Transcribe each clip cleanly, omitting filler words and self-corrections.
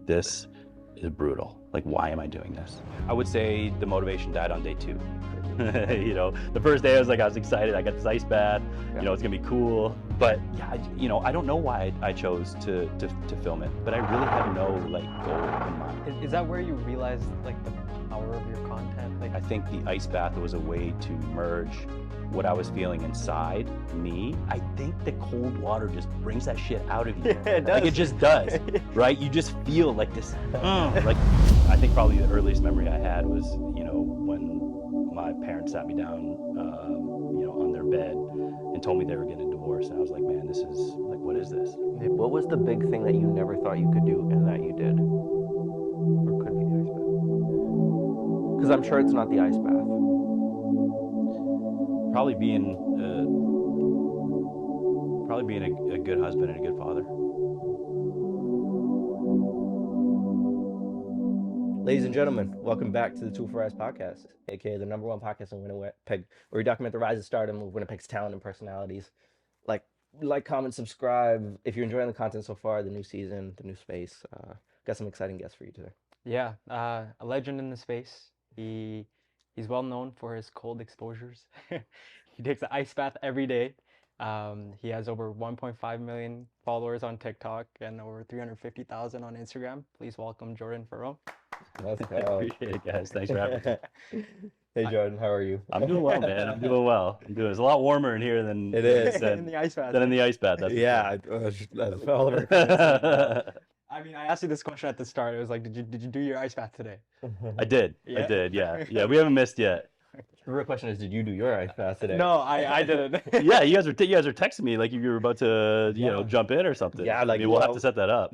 this is brutal. Like, why am I doing this? I would say the motivation died on day 2. You know, the first day I was excited. I got this ice bath, you know, it's gonna be cool. But yeah, I don't know why I chose to film it, but I really had no like goal in mind. Is that where you realized like the power of your content? Like, I think the ice bath was a way to merge what I was feeling inside me. I think the cold water just brings that shit out of you. Yeah, it does. Like, it just does, right? You just feel like this, like, I think probably the earliest memory I had was, you know, when my parents sat me down, you know, on their bed and told me they were getting a divorce. And I was like, man, this is like, what is this? What was the big thing that you never thought you could do and that you did? Or could be the ice bath? Because I'm sure it's not the ice bath. Probably being a good husband and a good father. Ladies and gentlemen, welcome back to the Tool for Rise podcast, aka the #1 podcast in Winnipeg, where we document the rise and stardom of Winnipeg's talent and personalities. Like, comment, subscribe. If you're enjoying the content so far, the new season, the new space, got some exciting guests for you today. yeah, a legend in the space. He's well known for his cold exposures. He takes an ice bath every day. He has over 1.5 million followers on TikTok and over 350,000 on Instagram. Please welcome Jordan Ferrone. Let's go. Appreciate it, guys. Thanks for having me. Hey Jordan, how are you? I'm doing well, man. I'm doing well. It's a lot warmer in here than It is. In the ice bath. than in the ice bath. That's for Yeah, all of our sure. I mean, I asked you this question at the start. It was like, did you do your ice bath today? I did. Yeah? I did. Yeah. We haven't missed yet. The real question is, did you do your ice bath today? No, I didn't. Yeah, you guys were texting me like you were about to Yeah. jump in or something. Yeah, like, I mean, we'll have to set that up.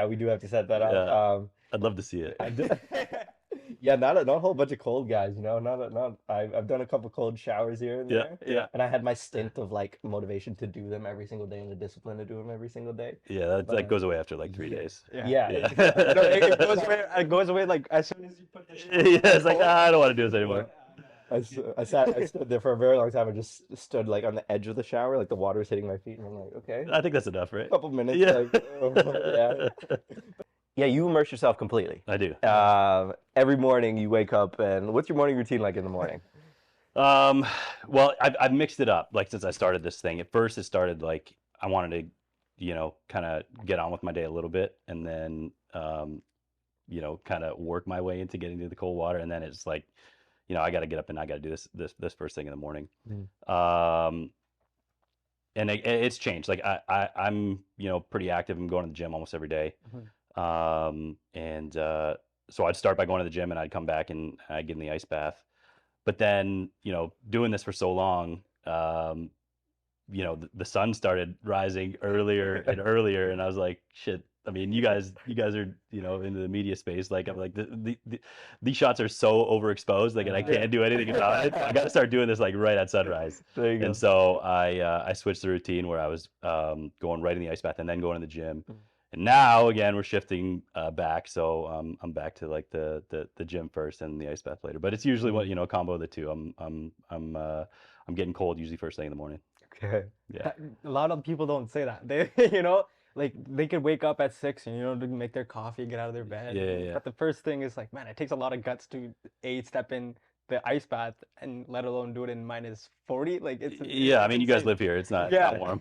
We do have to set that up. Yeah. I'd love to see it. Yeah, not a whole bunch of cold guys, you know. I've done a couple cold showers here and there. Yeah. And I had my stint of like motivation to do them every single day and the discipline to do them every single day. Yeah, that goes away after like 3 days. Yeah. No, it goes away like as soon as you put the shower. Yeah, it's like, I don't want to do this anymore. I stood there for a very long time. I just stood like on the edge of the shower, like the water was hitting my feet, and I'm like, okay, I think that's enough, right? a couple minutes. Yeah. Like, yeah. Yeah, you immerse yourself completely. I do. Every morning you wake up, and what's your morning routine like in the morning? Well, I've mixed it up, like, since I started this thing. At first, it started like I wanted to, kind of get on with my day a little bit, and then, kind of work my way into getting to the cold water, and then it's like, I got to get up and I got to do this first thing in the morning. And it's changed. Like I'm, pretty active. I'm going to the gym almost every day. So I'd start by going to the gym and I'd come back and I'd get in the ice bath. But then, doing this for so long, the sun started rising earlier and earlier, and I was like, shit. I mean, you guys are, into the media space. Like, I'm like, these shots are so overexposed, like, and I can't do anything about it. I got to start doing this like right at sunrise. There you go. And so I switched the routine where I was going right in the ice bath and then going to the gym. And now again we're shifting back, so I'm back to like the gym first and the ice bath later. But it's usually what a combo of the two. I'm getting cold usually first thing in the morning. Okay. Yeah. A lot of people don't say that. They, like they could wake up at 6 and to make their coffee, get out of their bed. Yeah. But the first thing is like, man, it takes a lot of guts to step in the ice bath and let alone do it in -40. Like I mean, you guys live here. It's not warm.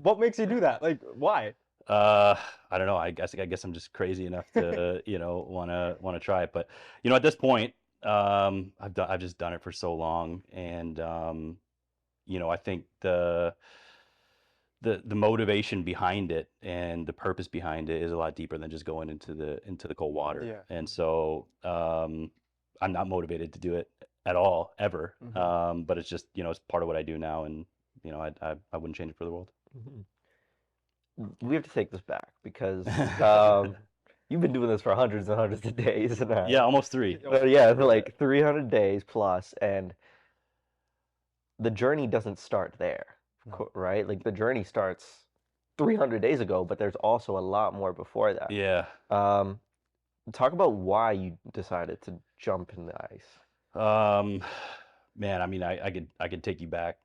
What makes you do that? Like, why? I don't know. I guess I'm just crazy enough to want to try it. But at this point, I've just done it for so long, and I think the motivation behind it and the purpose behind it is a lot deeper than just going into the cold water. Yeah. And so I'm not motivated to do it at all ever. But it's just it's part of what I do now, and I wouldn't change it for the world. We have to take this back because you've been doing this for hundreds and hundreds of days. Yeah, almost 3. Yeah, like 300 days plus, and the journey doesn't start there, right? Like the journey starts 300 days ago, but there's also a lot more before that. Yeah. Talk about why you decided to jump in the ice. Man, I mean, I could take you back,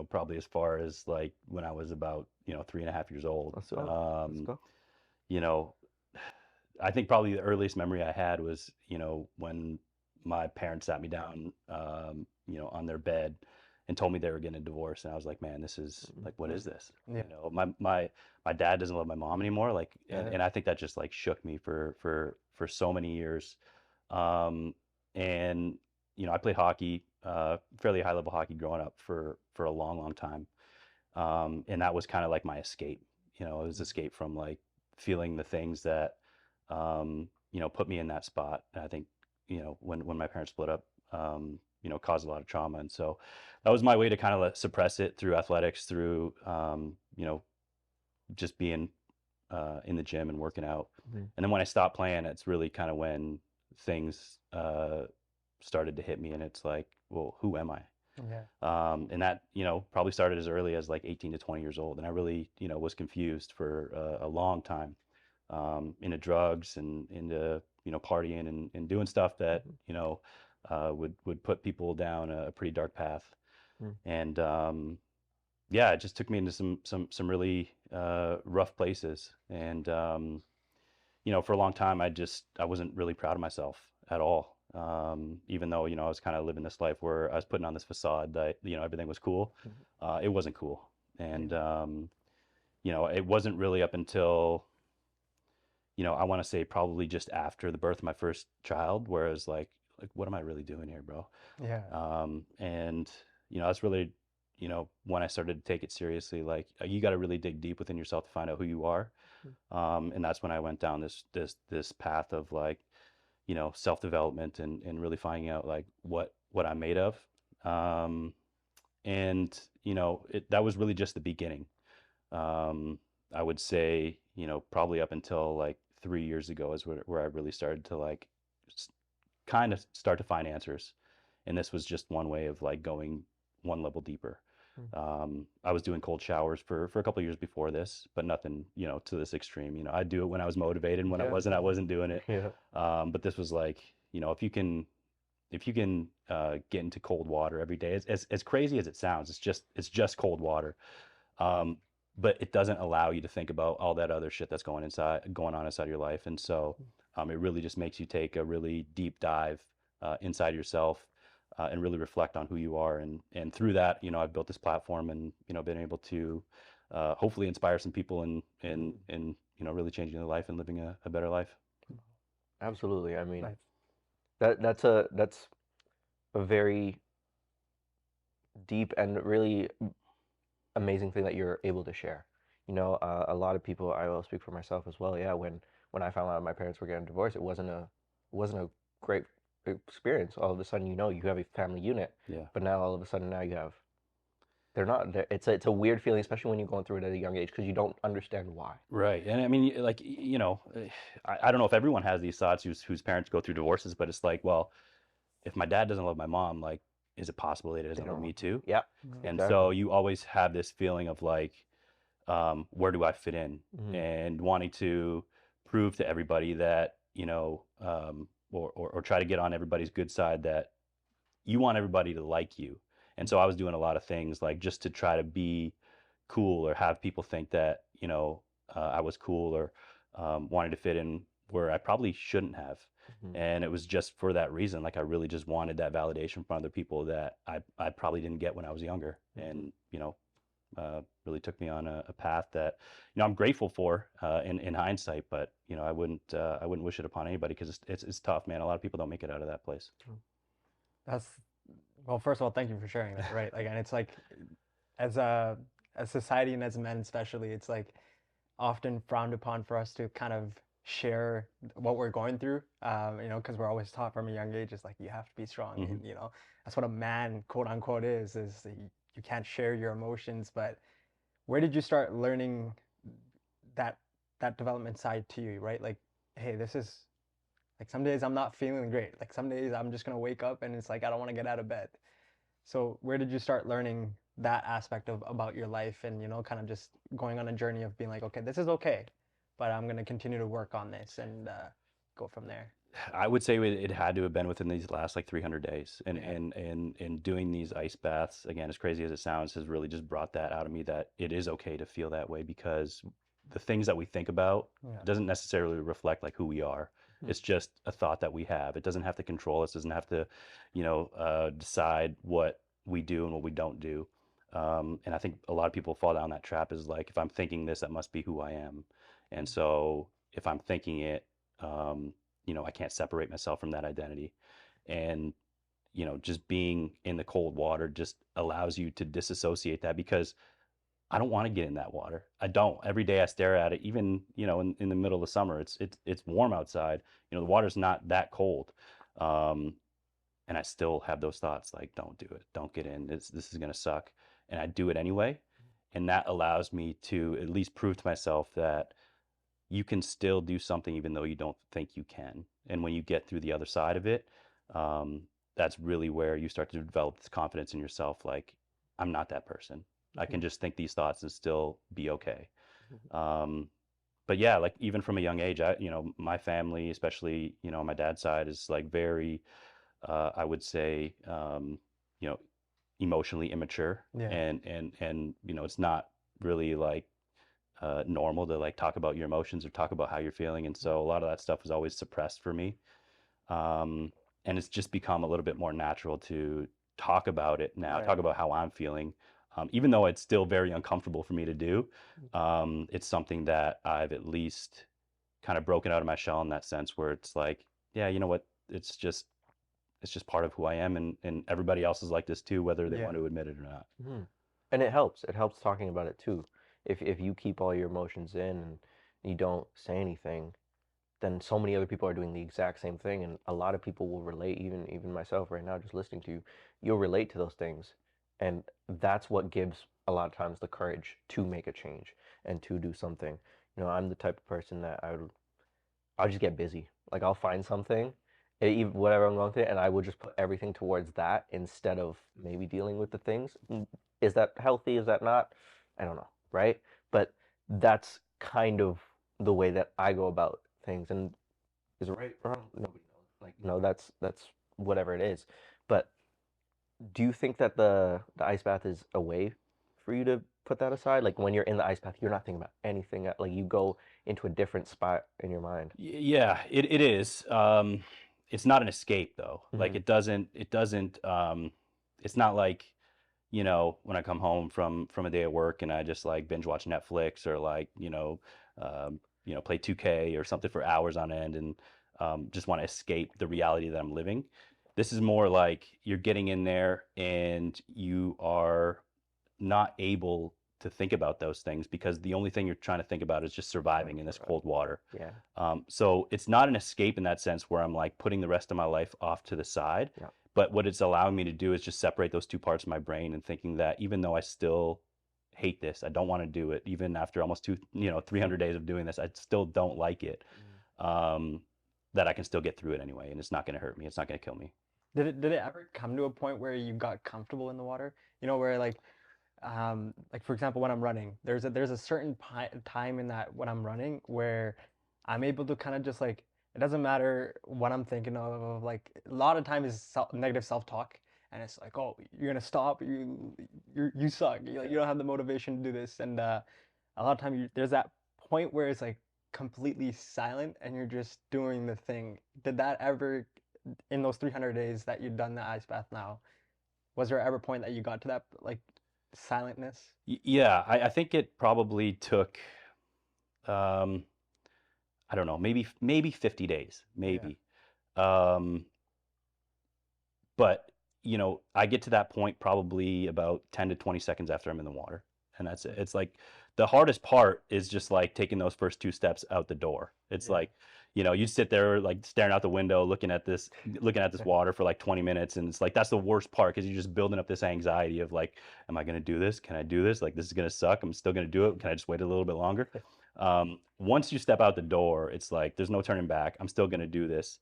probably as far as like when I was about 3.5 years old. Let's go. I think probably the earliest memory I had was, when my parents sat me down, on their bed and told me they were getting a divorce. And I was like, man, this is like, what is this? Yeah. My dad doesn't love my mom anymore. Like, Yeah. and I think that just like shook me for so many years. Um, and, I played hockey, fairly high level hockey growing up for a long, long time. And that was kind of like my escape. It was escape from like feeling the things that, put me in that spot. And I think, when my parents split up, caused a lot of trauma. And so that was my way to kind of suppress it through athletics, through, just being in the gym and working out. Mhm. And then when I stopped playing, it's really kind of when things started to hit me. And it's like, well, who am I? Yeah. And that, probably started as early as like 18 to 20 years old. And I really, was confused for a long time, into drugs and into, partying and doing stuff that, would put people down a pretty dark path. Mm. And yeah, it just took me into some really rough places. And, for a long time, I wasn't really proud of myself at all. Even though, I was kind of living this life where I was putting on this facade that, everything was cool. It wasn't cool. And, it wasn't really up until, I want to say probably just after the birth of my first child, where I was like, what am I really doing here, bro? Yeah. And, that's really, when I started to take it seriously, like you got to really dig deep within yourself to find out who you are. And that's when I went down this path of like, self-development and really finding out like what I'm made of. And, that was really just the beginning. I would say, probably up until like 3 years ago is where I really started to like kind of start to find answers. And this was just one way of like going one level deeper. I was doing cold showers for a couple of years before this, but nothing, to this extreme. I'd do it when I was motivated, and when Yeah. I wasn't doing it. Yeah. But this was like, if you can get into cold water every day, as crazy as it sounds, it's just cold water. But it doesn't allow you to think about all that other shit that's going on inside your life. And so it really just makes you take a really deep dive inside yourself, and really reflect on who you are. And through that, I've built this platform and, been able to hopefully inspire some people and really changing their life and living a better life. Absolutely. I mean, Nice. that's a very deep and really amazing thing that you're able to share. A lot of people, I will speak for myself as well. Yeah, when I found out my parents were getting divorced, it wasn't a great experience. All of a sudden, you have a family unit, Yeah. but now all of a sudden now they're not. It's a weird feeling, especially when you're going through it at a young age because you don't understand why. Right. And I mean, like, I don't know if everyone has these thoughts whose parents go through divorces, but it's like, well, if my dad doesn't love my mom, like, is it possible that he doesn't love me too? Yeah. And Exactly. so you always have this feeling of like, where do I fit in? Mhm. And wanting to prove to everybody that, or try to get on everybody's good side, that you want everybody to like you. And so I was doing a lot of things like just to try to be cool or have people think that, I was cool, or wanted to fit in where I probably shouldn't have. Mhm. And it was just for that reason. Like I really just wanted that validation from other people that I probably didn't get when I was younger. And, really took me on a path that, I'm grateful for in hindsight, but, I wouldn't wish it upon anybody because it's tough, man. A lot of people don't make it out of that place. Well, first of all, thank you for sharing that, right? Like, and it's like, as a society and as men especially, it's like often frowned upon for us to kind of share what we're going through, because we're always taught from a young age, it's like you have to be strong, and that's what a man, quote unquote, is you can't share your emotions. But where did you start learning that development side to you, right? Like, hey, this is like some days I'm not feeling great. Like some days I'm just gonna wake up and it's like I don't want to get out of bed. So where did you start learning that aspect of about your life and kind of just going on a journey of being like, okay, this is okay, but I'm gonna continue to work on this and go from there? I would say it had to have been within these last like 300 days. And, Yeah. and doing these ice baths, again, as crazy as it sounds, has really just brought that out of me, that it is okay to feel that way, because the things that we think about Yeah. doesn't necessarily reflect like who we are. It's just a thought that we have. It doesn't have to control us. Doesn't have to, decide what we do and what we don't do. And I think a lot of people fall down that trap is like, if I'm thinking this, that must be who I am. And so if I'm thinking it, I can't separate myself from that identity. And, just being in the cold water just allows you to disassociate that, because I don't want to get in that water. I don't. Every day I stare at it, even, in the middle of the summer, it's warm outside. The water's not that cold. Um, and I still have those thoughts like, don't do it. Don't get in. This is going to suck. And I do it anyway. And that allows me to at least prove to myself that you can still do something even though you don't think you can. And when you get through the other side of it, um, that's really where you start to develop this confidence in yourself. Like, I'm not that person. I can just think these thoughts and still be okay. But yeah, like even from a young age, my family, especially, on my dad's side, is like very, I would say, emotionally immature. Yeah. And it's not really like normal to like talk about your emotions or talk about how you're feeling. And so a lot of that stuff was always suppressed for me. And it's just become a little bit more natural to talk about it now, Right. talk about how I'm feeling. Even though it's still very uncomfortable for me to do, it's something that I've at least kind of broken out of my shell in that sense, where it's like, yeah, you know what? It's just part of who I am, and everybody else is like this too, whether they Yeah. want to admit it or not. And it helps. It helps talking about it too. If you keep all your emotions in and you don't say anything, then so many other people are doing the exact same thing, and a lot of people will relate. Even myself right now, just listening to you, you'll relate to those things, and that's what gives a lot of times the courage to make a change and to do something. I'm the type of person that I'll just get busy. Like I'll find something, even whatever I'm going through, and I will just put everything towards that instead of maybe dealing with the things. Is that healthy? Is that not? I don't know, right? But that's kind of the way that I go about things. And is it right or wrong? Nobody knows. Like, that's whatever it is. But do you think that the ice bath is a way for you to put that aside? Like when you're in the ice bath, you're not thinking about anything. Like you go into a different spot in your mind. Yeah, it is. It's not an escape though. Like Mhm. it doesn't it's not like, when I come home from a day at work and I just like binge watch Netflix or like, play 2K or something for hours on end and just want to escape the reality that I'm living. This is more like you're getting in there and you are not able to think about those things because the only thing you're trying to think about is just surviving in this cold water. Yeah. So it's not an escape in that sense where I'm like putting the rest of my life off to the side. Yeah. But what it's allowing me to do is just separate those two parts of my brain and thinking that even though I still hate this, I don't want to do it, even after almost 300 days of doing this, I still don't like it. That I can still get through it anyway, and it's not going to hurt me. It's not going to kill me. Did it ever come to a point where you got comfortable in the water? Where like for example, when I'm running, there's a certain time in that when I'm running where I'm able to kind of just like, it doesn't matter what I'm thinking of. Like a lot of time is negative self-talk, and it's like, oh, you're gonna stop, you suck, you don't have the motivation to do this, and a lot of time there's that point where it's like completely silent and you're just doing the thing. Did that ever, in those 300 days that you've done the ice bath now, was there ever a point that you got to that like silentness? Yeah, I think it probably took, um, I don't know, maybe 50 days, maybe. Um, but I get to that point probably about 10 to 20 seconds after I'm in the water, and that's it. It's like the hardest part is just like taking those first two steps out the door. It's like, you sit there like staring out the window, looking at this water for like 20 minutes, and it's like that's the worst part because you're just building up this anxiety of like, am I going to do this? Can I do this? Like this is going to suck. I'm still going to do it. Can I just wait a little bit longer? Once you step out the door, it's like there's no turning back. I'm still going to do this.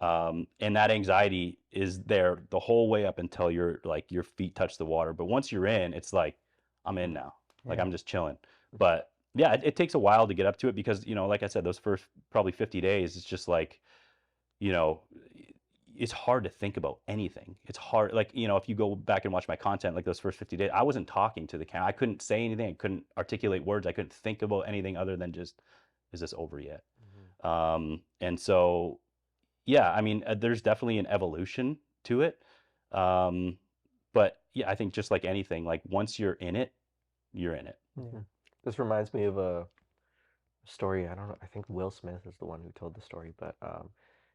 And that anxiety is there the whole way up until your feet touch the water. But once you're in, it's like, I'm in now. Like I'm just chilling. But yeah, it takes a while to get up to it because, like I said, those first probably 50 days, it's just like, you it's hard to think about anything. It's hard, like, you know, if you go back and watch my content, like those first 50 days, I wasn't talking to the camera. I couldn't say anything. I couldn't articulate words. I couldn't think about anything other than just, is this over yet? And so, yeah, I mean, there's definitely an evolution to it. But yeah, I think just like anything, like once you're in it, you're in it. Yeah. This reminds me of a story. I don't know. I think Will Smith is the one who told the story, but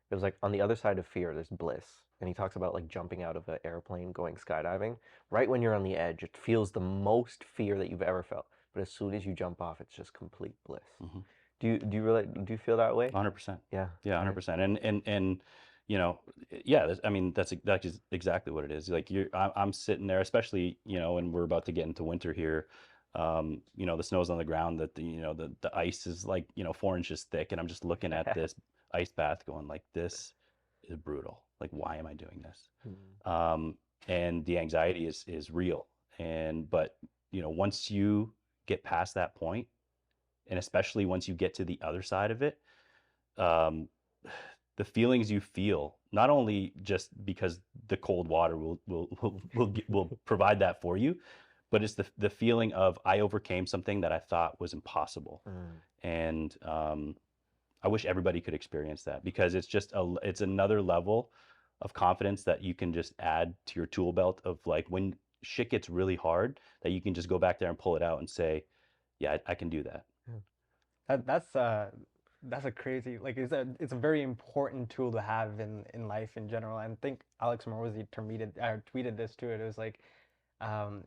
it was like on the other side of fear, there's bliss. And he talks about like jumping out of an airplane, going skydiving. Right when you're on the edge, it feels the most fear that you've ever felt. But as soon as you jump off, it's just complete bliss. Do you really do you feel that way? 100%. Yeah. Yeah, 100%. And you know, yeah, I mean, that's exactly what it is. Like I'm sitting there, especially, you know, and we're about to get into winter here. You know, the snow's on the ground, that you know, the ice is like, you know, 4 inches thick, and I'm just looking at this ice bath going like, this is brutal. Like, why am I doing this? And the anxiety is real. But you know, once you get past that point, and especially once you get to the other side of it, the feelings you feel, not only just because the cold water will provide that for you, but it's the feeling of, I overcame something that I thought was impossible. And I wish everybody could experience that, because it's another level of confidence that you can just add to your tool belt, of like, when shit gets really hard, that you can just go back there and pull it out and say, yeah, I can do that. That's a crazy, like, it's a very important tool to have in life in general. And I think Alex Morosi tweeted this too. It was like,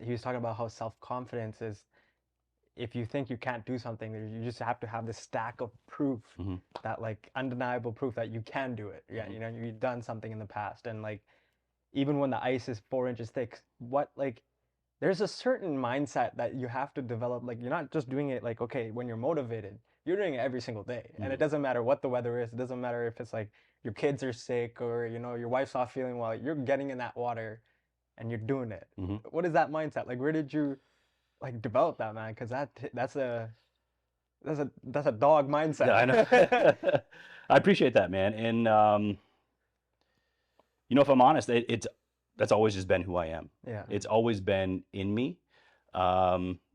he was talking about how self-confidence is, if you think you can't do something, you just have to have this stack of proof, that like undeniable proof that you can do it. Yeah, you know, you've done something in the past, and like, even when the ice is 4 inches thick, there's a certain mindset that you have to develop. Like, you're not just doing it like, okay, when you're motivated, you're doing it every single day. And it doesn't matter what the weather is. It doesn't matter if it's like your kids are sick, or, you know, your wife's not feeling well. You're getting in that water and you're doing it. What is that mindset? Like, where did you like develop that, man? Because that's a dog mindset. Yeah, I know. I appreciate that, man. And you know, if I'm honest, that's always just been who I am. Yeah. It's always been in me.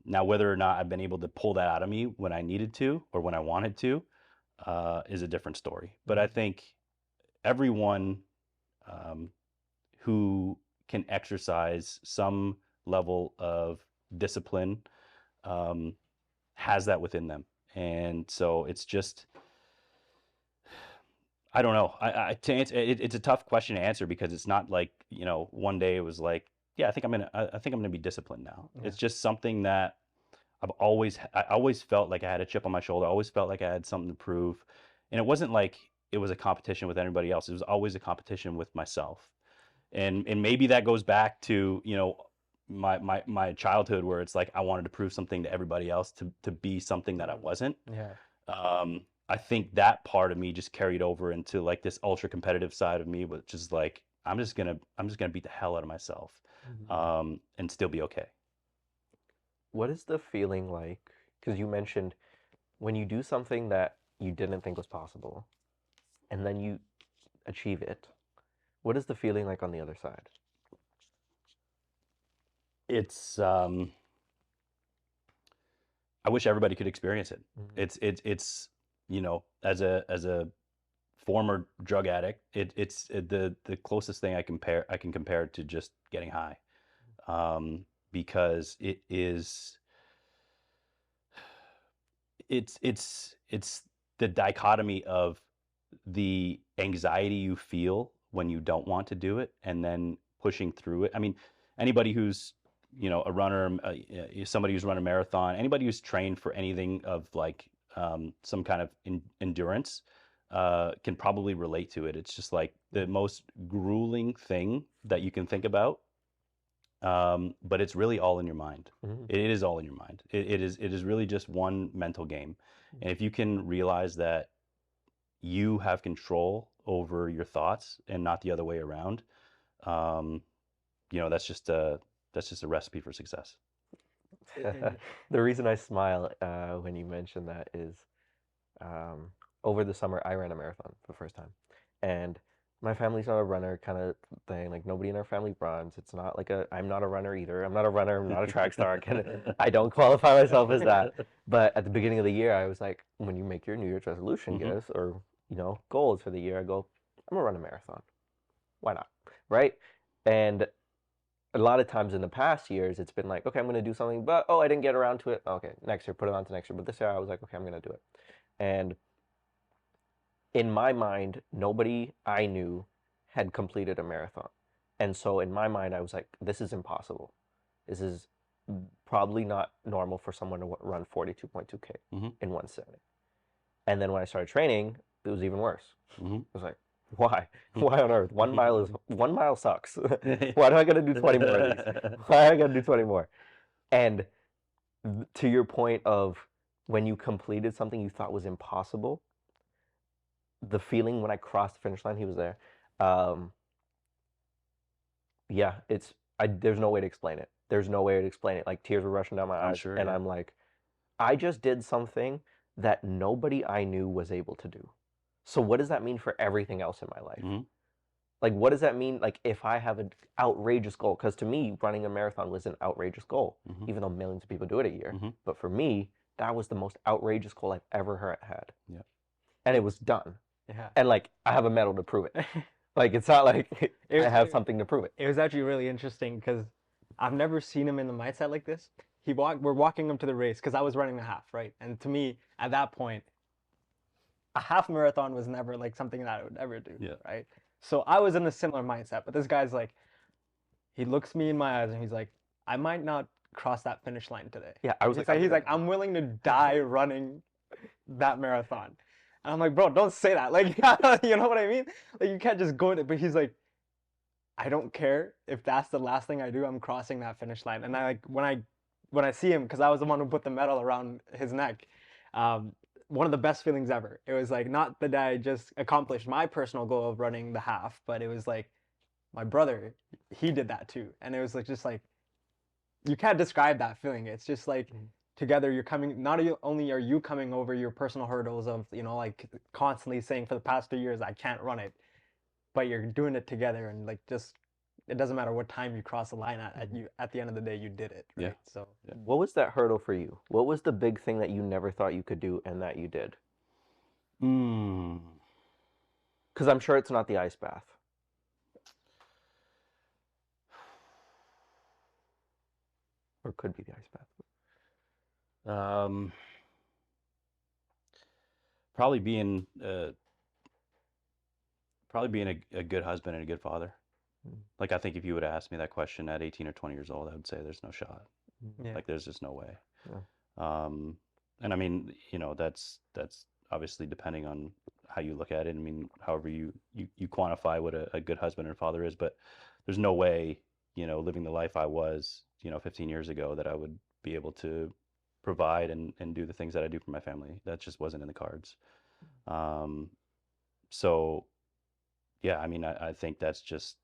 Now, whether or not I've been able to pull that out of me when I needed to or when I wanted to, is a different story. But I think everyone who can exercise some level of discipline has that within them. And so it's just, I don't know. To answer, it's a tough question to answer, because it's not like, you know, one day it was like, yeah, I think I'm gonna be disciplined now. Yeah. It's just something that I always felt like I had a chip on my shoulder. I always felt like I had something to prove, and it wasn't like it was a competition with anybody else. It was always a competition with myself, and maybe that goes back to, you know, my childhood, where it's like I wanted to prove something to everybody else, to be something that I wasn't. Yeah. I think that part of me just carried over into like this ultra competitive side of me, which is like, I'm just gonna beat the hell out of myself, and still be okay. What is the feeling like? Because you mentioned when you do something that you didn't think was possible, and then you achieve it. What is the feeling like on the other side? It's I wish everybody could experience it. It's you know, as a former drug addict, it's the closest thing I can compare it to just getting high, because it's the dichotomy of the anxiety you feel when you don't want to do it, and then pushing through it. I mean, anybody who's, you know, a runner, somebody who's run a marathon, anybody who's trained for anything of like some kind of endurance, can probably relate to it. It's just like the most grueling thing that you can think about, but it's really all in your mind. It is all in your mind. It is really just one mental game. And if you can realize that you have control over your thoughts and not the other way around, you know, that's just a recipe for success. The reason I smile when you mention that is over the summer I ran a marathon for the first time, and my family's not a runner kind of thing. Like nobody in our family runs. It's not like I'm not a runner either. I'm not a runner. I'm not a track star. I don't qualify myself as that. But at the beginning of the year, I was like, when you make your New Year's resolution, Mhm. guess, or goals for the year, I go, I'm gonna run a marathon. Why not? Right? And a lot of times in the past years, it's been like, okay, I'm gonna do something, but oh, I didn't get around to it. Okay, next year, put it on to next year. But this year, I was like, okay, I'm gonna do it. And in my mind, nobody I knew had completed a marathon. And so in my mind, I was like, this is impossible. This is probably not normal for someone to run 42.2K Mhm. in one setting. And then when I started training, it was even worse. Mhm. I was like, why? Why on earth? 1 mile sucks. Why do I gotta do 20 more of these? Why do I gotta do 20 more? And to your point of when you completed something you thought was impossible, the feeling when I crossed the finish line, he was there. Um, yeah, there's no way to explain it. There's no way to explain it. Like tears were rushing down my I'm eyes, sure, and yeah. I'm like, I just did something that nobody I knew was able to do. So what does that mean for everything else in my life? Mhm. Like, what does that mean? Like, if I have an outrageous goal, because to me, running a marathon was an outrageous goal, Mhm. even though millions of people do it a year. Mhm. But for me, that was the most outrageous goal I've ever had. Yeah. And it was done. Yeah. And like, I have a medal to prove it. Like, it's not like I have something to prove it. It was actually really interesting because I've never seen him in the mindset like this. We're walking him to the race because I was running a half, right? And to me, at that point, a half marathon was never like something that I would ever do, Yeah. right? So I was in a similar mindset, but this guy's like, he looks me in my eyes and he's like, I might not cross that finish line today. Yeah, I was He's like, I'm willing to die running that marathon. And I'm like, bro, don't say that. Like, you know what I mean? Like, you can't just go in it. But he's like, I don't care if that's the last thing I do. I'm crossing that finish line. And I like when I see him, because I was the one who put the medal around his neck. Um, one of the best feelings ever. It was like not that I just accomplished my personal goal of running the half, but it was like my brother, he did that too, and it was like just like you can't describe that feeling. It's just like together you're coming. Not only are you coming over your personal hurdles of like constantly saying for the past 2 years I can't run it, but you're doing it together and like just it doesn't matter what time you cross the line at the end of the day you did it, right? Yeah. So What was that hurdle for you? What was the big thing that you never thought you could do and that you did? Mm. Because I'm sure it's not the ice bath. Or could be the ice bath. Probably being a good husband and a good father. Like, I think if you would have asked me that question at 18 or 20 years old, I would say there's no shot. yeah. Like, there's just no way. Yeah. And I mean, that's obviously depending on how you look at it. I mean, however you quantify what a good husband and father is, but there's no way, living the life I was, 15 years ago, that I would be able to provide and do the things that I do for my family. That just wasn't in the cards. So yeah, I mean, I think that's just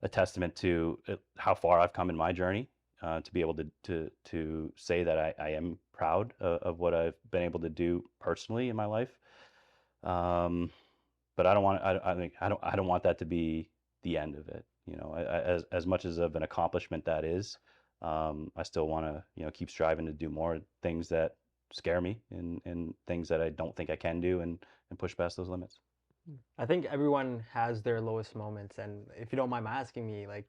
a testament to how far I've come in my journey, to be able to say that I am proud of what I've been able to do personally in my life. But I don't want I don't want that to be the end of it. As much as of an accomplishment that is, I still want to keep striving to do more things that scare me and things that I don't think I can do and push past those limits. I think everyone has their lowest moments, and if you don't mind asking me, like,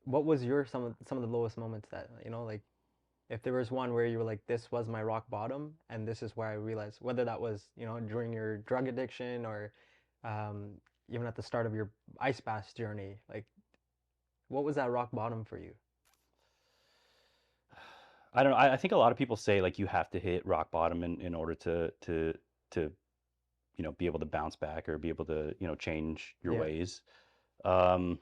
what was your some of the lowest moments that like if there was one where you were like, this was my rock bottom, and this is where I realized, whether that was during your drug addiction or um, even at the start of your ice bath journey, like, what was that rock bottom for you? I don't know. I think a lot of people say like you have to hit rock bottom in order to be able to bounce back or be able to change your Yeah. ways. Um,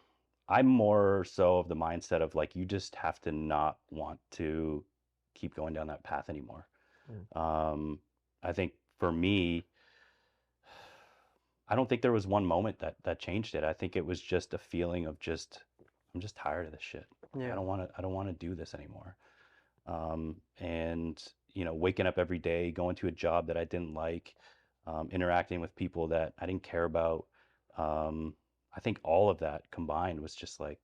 I'm more so of the mindset of like you just have to not want to keep going down that path anymore. I think for me, I don't think there was one moment that changed it. I think it was just a feeling of I'm just tired of this shit. Yeah. I don't want to do this anymore. And waking up every day, going to a job that I didn't like, interacting with people that I didn't care about, I think all of that combined was just like,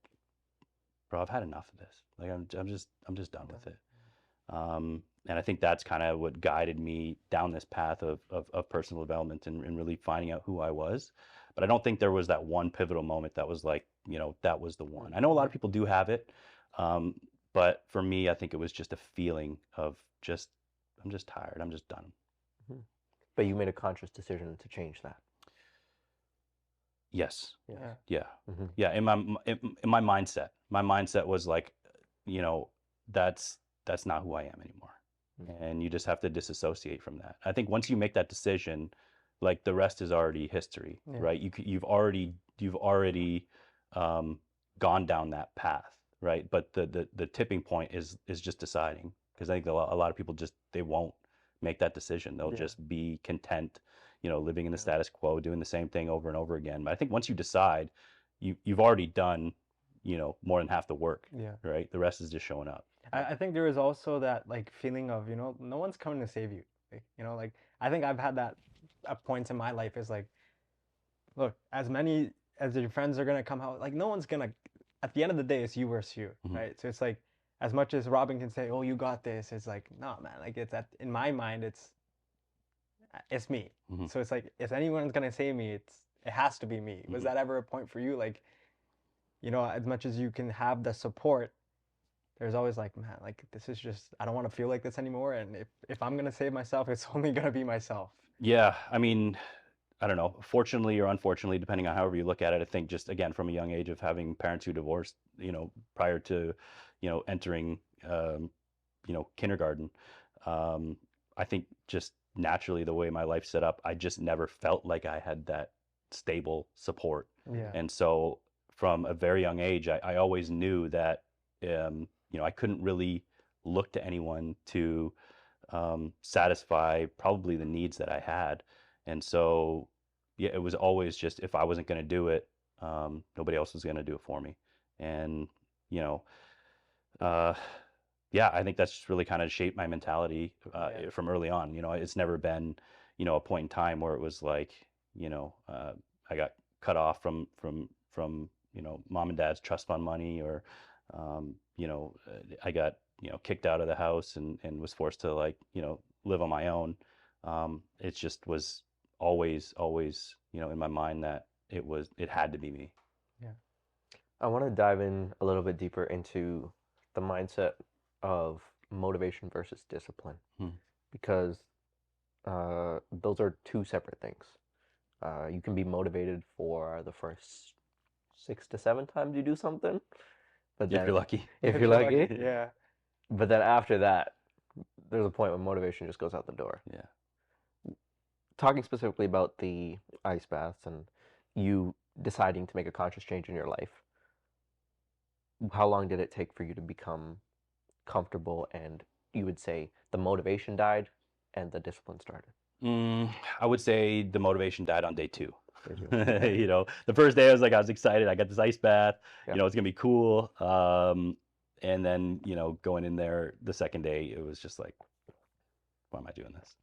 bro, I've had enough of this. Like I'm just done with it. And I think that's kind of what guided me down this path of personal development and really finding out who I was. But I don't think there was that one pivotal moment that was like, that was the one. I know a lot of people do have it. But for me, I think it was just a feeling of just, I'm just tired. I'm just done. Mhm. But you made a conscious decision to change that. Yes. Yeah. Yeah. Mm-hmm. Yeah. In my mindset was like, that's not who I am anymore. Mhm. And you just have to disassociate from that. I think once you make that decision, like the rest is already history, Yeah. right? You've already gone down that path, right? But the tipping point is just deciding, because I think a lot of people just, they won't make that decision. They'll Yeah. just be content, living in the Yeah. status quo, doing the same thing over and over again. But I think once you decide, you've already done, more than half the work, Yeah. right? The rest is just showing up. I think there is also that like feeling of, no one's coming to save you. Like I think I've had that at points in my life is like, look, as many as your friends are gonna come out, like no one's gonna, at the end of the day, it's you versus you, Mhm. right? So it's like, as much as Robin can say, oh, you got this, it's like, no, man, like in my mind, it's me. Mhm. So it's like, if anyone's gonna save me, it has to be me. Was Mhm. that ever a point for you? Like, as much as you can have the support, there's always like, man, like this is just, I don't want to feel like this anymore. And if I'm gonna save myself, it's only gonna be myself. Yeah, I mean, I don't know, fortunately or unfortunately, depending on however you look at it, I think just again from a young age of having parents who divorced, prior to, entering, kindergarten, I think just naturally the way my life set up, I just never felt like I had that stable support. Yeah. And so from a very young age, I always knew that, I couldn't really look to anyone to satisfy probably the needs that I had. And so, yeah, it was always just, if I wasn't going to do it, nobody else was going to do it for me. And, you know, uh, yeah, I think that's just really kind of shaped my mentality Yeah. from early on. It's never been, a point in time where it was like, I got cut off from, mom and dad's trust fund money, or, I got, kicked out of the house and was forced to, like, live on my own. It just was always, in my mind that it had to be me. Yeah. I want to dive in a little bit deeper into the mindset of motivation versus discipline, Hmm. because those are two separate things. You can be motivated for the first 6 to 7 times you do something, but If then you're lucky. if you're lucky, Yeah. but then after that, there's a point when motivation just goes out the door. Yeah. Talking specifically about the ice baths and you deciding to make a conscious change in your life, how long did it take for you to become comfortable, and you would say the motivation died and the discipline started? I would say the motivation died on day 2. Okay. The first day I was excited. I got this ice bath. Yeah. It's gonna be cool. And then, going in there the second day, it was just like, why am I doing this?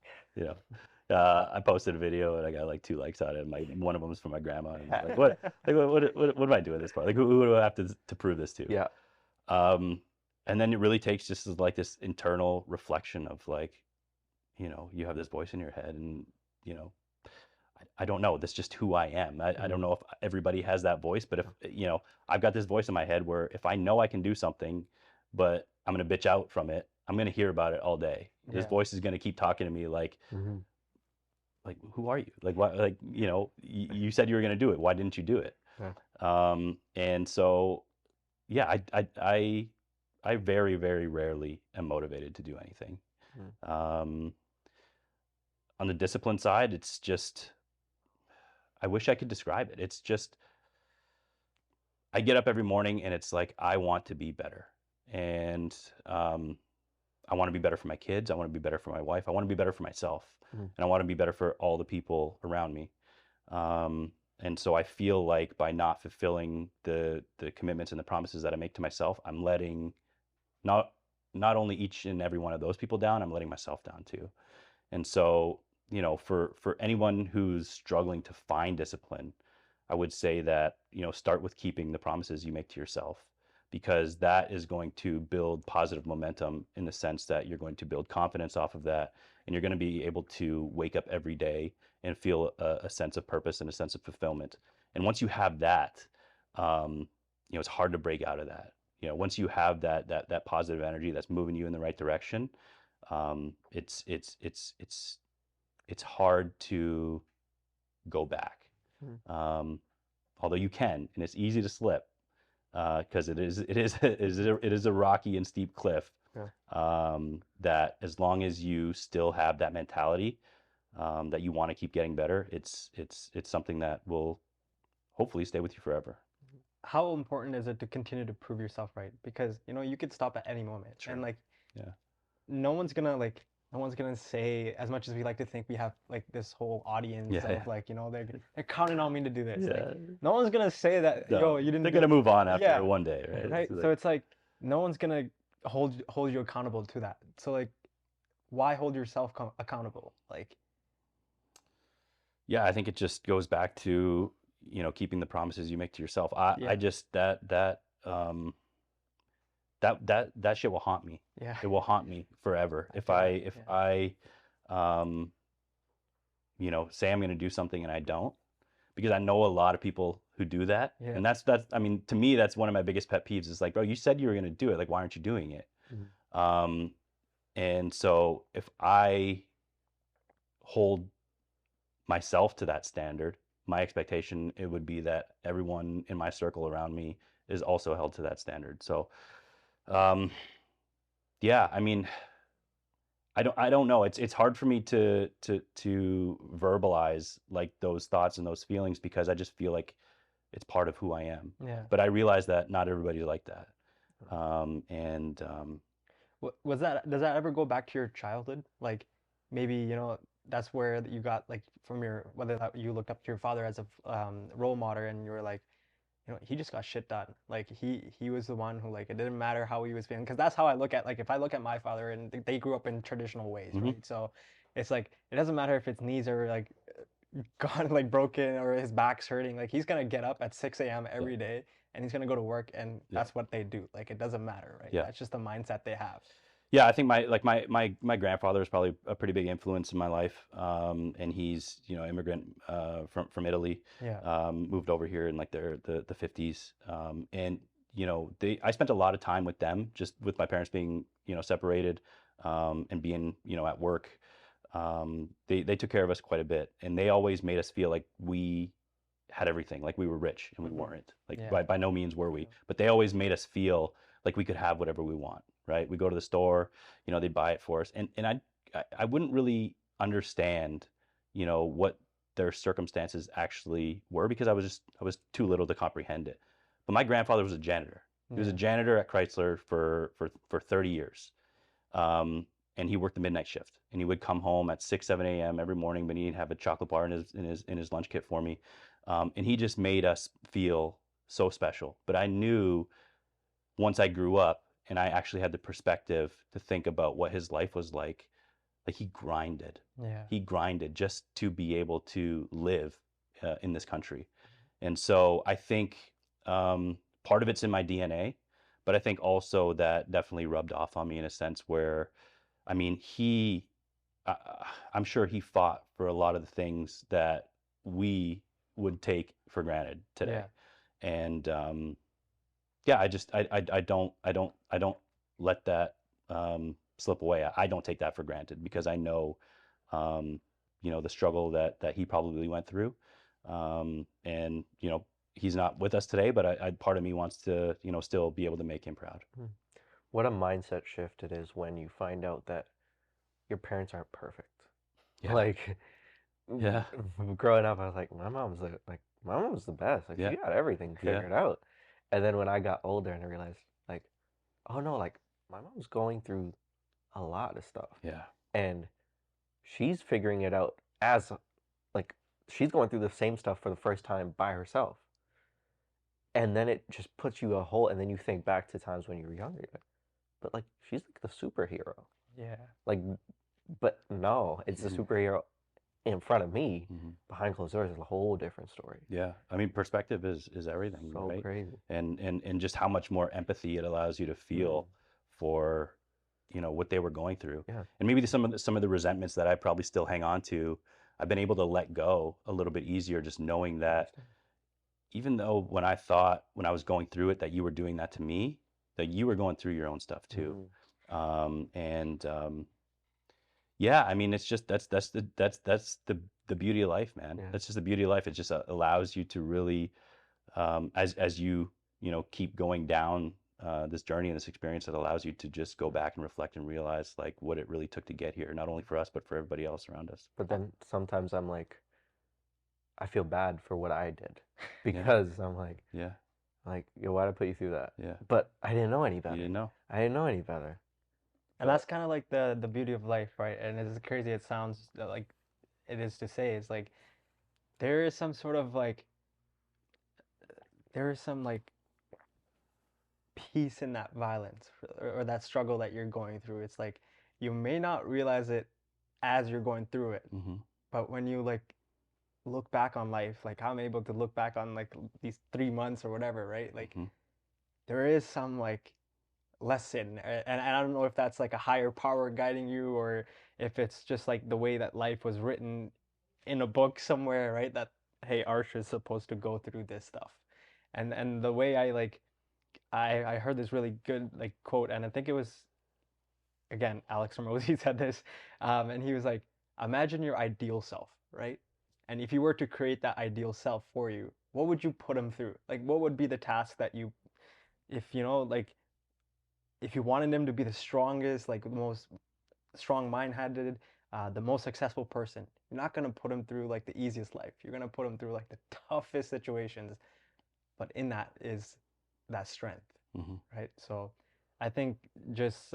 I posted a video and I got like 2 likes on it. One of them was from my grandma. And I was like, what am I doing this for? Like, who do I have to prove this to? Yeah. And then it really takes just like this internal reflection of like, you have this voice in your head, and, I don't know. That's just who I am. I don't know if everybody has that voice, but if, I've got this voice in my head where if I know I can do something, but I'm going to bitch out from it, I'm going to hear about it all day. This Yeah. voice is going to keep talking to me like, Mm-hmm. like, who are you? Like, what, like, you said you were going to do it. Why didn't you do it? Yeah. And so, yeah, I very, very rarely am motivated to do anything. On the discipline side, it's just, I wish I could describe it. It's just, I get up every morning and it's like, I want to be better. And I want to be better for my kids. I want to be better for my wife. I want to be better for myself. And I want to be better for all the people around me. And so I feel like by not fulfilling the commitments and the promises that I make to myself, I'm letting not only each and every one of those people down, I'm letting myself down too. And so, for anyone who's struggling to find discipline, I would say that, start with keeping the promises you make to yourself, because that is going to build positive momentum in the sense that you're going to build confidence off of that. And you're going to be able to wake up every day and feel a sense of purpose and a sense of fulfillment. And once you have that, it's hard to break out of that. Once you have that positive energy that's moving you in the right direction, it's hard to go back. Although you can, and it's easy to slip, because it is a rocky and steep cliff. Yeah. That as long as you still have that mentality, that you want to keep getting better, it's something that will hopefully stay with you forever. How important is it to continue to prove yourself right? Because you could stop at any moment, Sure. and like, Yeah. no one's gonna say, as much as we like to think we have like this whole audience Yeah, of yeah. like, they're counting on me to do this. Yeah. Like, no one's gonna say that, No, yo, you didn't they're do gonna it. move on after Yeah. one day, right? Right. It's So it's like no one's gonna hold you accountable to that. So like, why hold yourself accountable? Like, yeah, I think it just goes back to, keeping the promises you make to yourself. Yeah. I just that shit will haunt me. yeah. It will haunt me forever. I If feel I that, if yeah. I say I'm going to do something and I don't, because I know a lot of people who do that. Yeah. And that's I mean, to me, that's one of my biggest pet peeves. Is like, bro, you said you were going to do it. Like, why aren't you doing it? And so if I hold myself to that standard, my expectation, it would be that everyone in my circle around me is also held to that standard. So, yeah, I mean, I don't know. It's hard for me to verbalize like those thoughts and those feelings, because I just feel like it's part of who I am. Yeah. But I realize that not everybody's like that. Does that ever go back to your childhood? Like, maybe, that's where you got like from whether that you looked up to your father as a role model, and you were like, he just got shit done. Like, he was the one who, like, it didn't matter how he was feeling, because that's how I look at, like, if I look at my father, and they grew up in traditional ways, right? So it's like, it doesn't matter if his knees are like gone, like broken, or his back's hurting. Like, he's gonna get up at 6 a.m. every day, and he's gonna go to work, and that's what they do. Like, it doesn't matter, right? Yeah. That's just the mindset they have. Yeah, I think my grandfather is probably a pretty big influence in my life. And he's, immigrant from Italy. Yeah. Moved over here in like the 50s. And I spent a lot of time with them, just with my parents being, separated, and being, at work. They took care of us quite a bit, and they always made us feel like we had everything, like we were rich, and we weren't. Like, Yeah. by no means were we, but they always made us feel like we could have whatever we want, right? We go to the store, they buy it for us, and I wouldn't really understand, what their circumstances actually were, because I was too little to comprehend it. But my grandfather was a janitor. He was a janitor at Chrysler for 30 years. And he worked the midnight shift, and he would come home at 6, 7 a.m. every morning, but he'd have a chocolate bar in his lunch kit for me. And he just made us feel so special. But I knew once I grew up and I actually had the perspective to think about what his life was like he grinded. Yeah. He grinded just to be able to live in this country. And so I think part of it's in my DNA, but I think also that definitely rubbed off on me in a sense where, I mean, I'm sure he fought for a lot of the things that we would take for granted today. Yeah. And yeah, I don't let that slip away. I don't take that for granted, because I know, the struggle that he probably went through. And, he's not with us today, but part of me wants to, still be able to make him proud. What a mindset shift it is when you find out that your parents aren't perfect. Yeah. Like, Yeah. growing up, I was like, my mom's the best. Like, Yeah. she got everything figured out. And then when I got older and I realized, like, oh no, like, my mom's going through a lot of stuff. Yeah. And she's figuring it out as, like, she's going through the same stuff for the first time by herself. And then it just puts you and then you think back to times when you were younger. But, like, she's like the superhero. Yeah. Like, but no, it's the superhero in front of me, Mhm. behind closed doors is a whole different story. Yeah, I mean, perspective is everything, So right? crazy. And just how much more empathy it allows you to feel for, what they were going through. Yeah. And maybe some of the resentments that I probably still hang on to, I've been able to let go a little bit easier, just knowing that even though when I was going through it, that you were doing that to me, that you were going through your own stuff too. And yeah, I mean, it's just that's the beauty of life, man. Yeah. That's just the beauty of life. It just allows you to really, as you keep going down this journey and this experience, it allows you to just go back and reflect and realize like what it really took to get here, not only for us but for everybody else around us. But then sometimes I'm like, I feel bad for what I did Yeah. because I'm like, Yeah, yo, why'd I put you through that? yeah. But I didn't know any better. You didn't know. I didn't know any better. And that's kind of like the beauty of life, right? And as crazy it sounds like it is to say, it's like there is some sort of like there is some like peace in that violence or that struggle that you're going through. It's like you may not realize it as you're going through it, Mm-hmm. but when you like look back on life, like I'm able to look back on like these 3 months or whatever, right? Like Mm-hmm. there is some like lesson, and I don't know if that's like a higher power guiding you or if it's just like the way that life was written in a book somewhere, right? That hey, Arch is supposed to go through this stuff, and the way I like I heard this really good like quote, and I think it was again Alex Ramosi said this, and he was like, imagine your ideal self, right? And if you were to create that ideal self for you, what would you put him through? Like, what would be the task that you, if you know, like, if you wanted him to be the strongest, like the most strong mind-handed, the most successful person, you're not gonna put him through like the easiest life. You're gonna put him through like the toughest situations, but in that is that strength, Mm-hmm. right? So I think just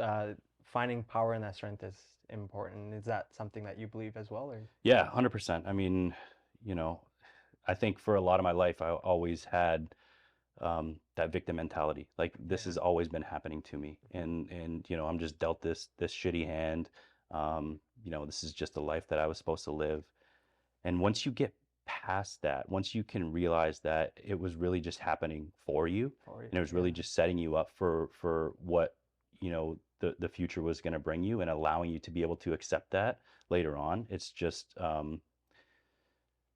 finding power in that strength is important. Is that something that you believe as well, or? Yeah, 100%. I mean, I think for a lot of my life, I always had that victim mentality. Like this has always been happening to me, and I'm just dealt this shitty hand. This is just the life that I was supposed to live. And once you get past that, once you can realize that it was really just happening for you, and it was really just setting you up for what the future was going to bring you, and allowing you to be able to accept that later on, it's just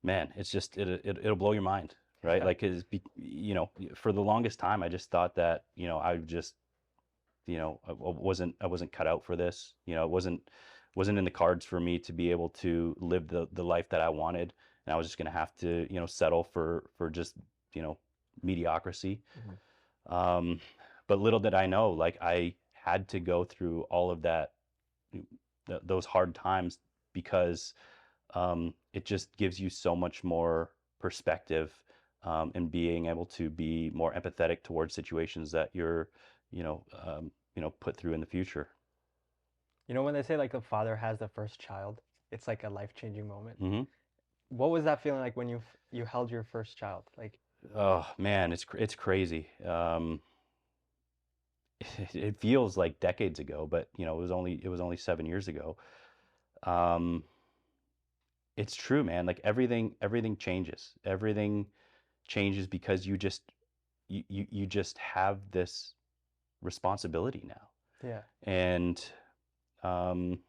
man, it's just it'll blow your mind, right? Yeah. Like, for the longest time, I just thought that I just I wasn't cut out for this. It wasn't in the cards for me to be able to live the life that I wanted, and I was just gonna have to settle for just mediocrity. But little did I know, like I had to go through all of that, those hard times, because it just gives you so much more perspective, and being able to be more empathetic towards situations that you're, put through in the future. You know when they say like the father has the first child, it's like a life-changing moment. Mm-hmm. What was that feeling like when you held your first child? Like, Oh man, it's crazy. It feels like decades ago, but it was only 7 years ago. Um, it's true, man. Like everything changes. Everything changes because you just have this responsibility now. yeah, And um,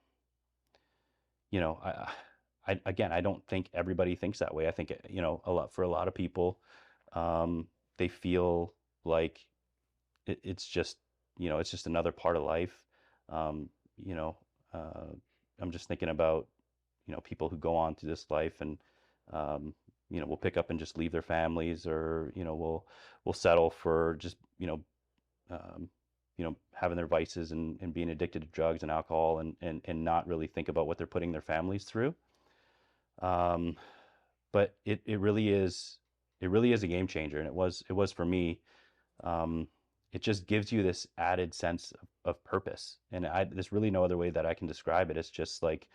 I don't think everybody thinks that way. I think for a lot of people, they feel like it's just another part of life. Um, you know, uh, I'm just thinking about people who go on through this life and will pick up and just leave their families, or will settle for just um, having their vices and being addicted to drugs and alcohol, and not really think about what they're putting their families through. Um, but it really is a game changer, and it was for me. Um, it just gives you this added sense of purpose, and there's really no other way that I can describe it. It's just like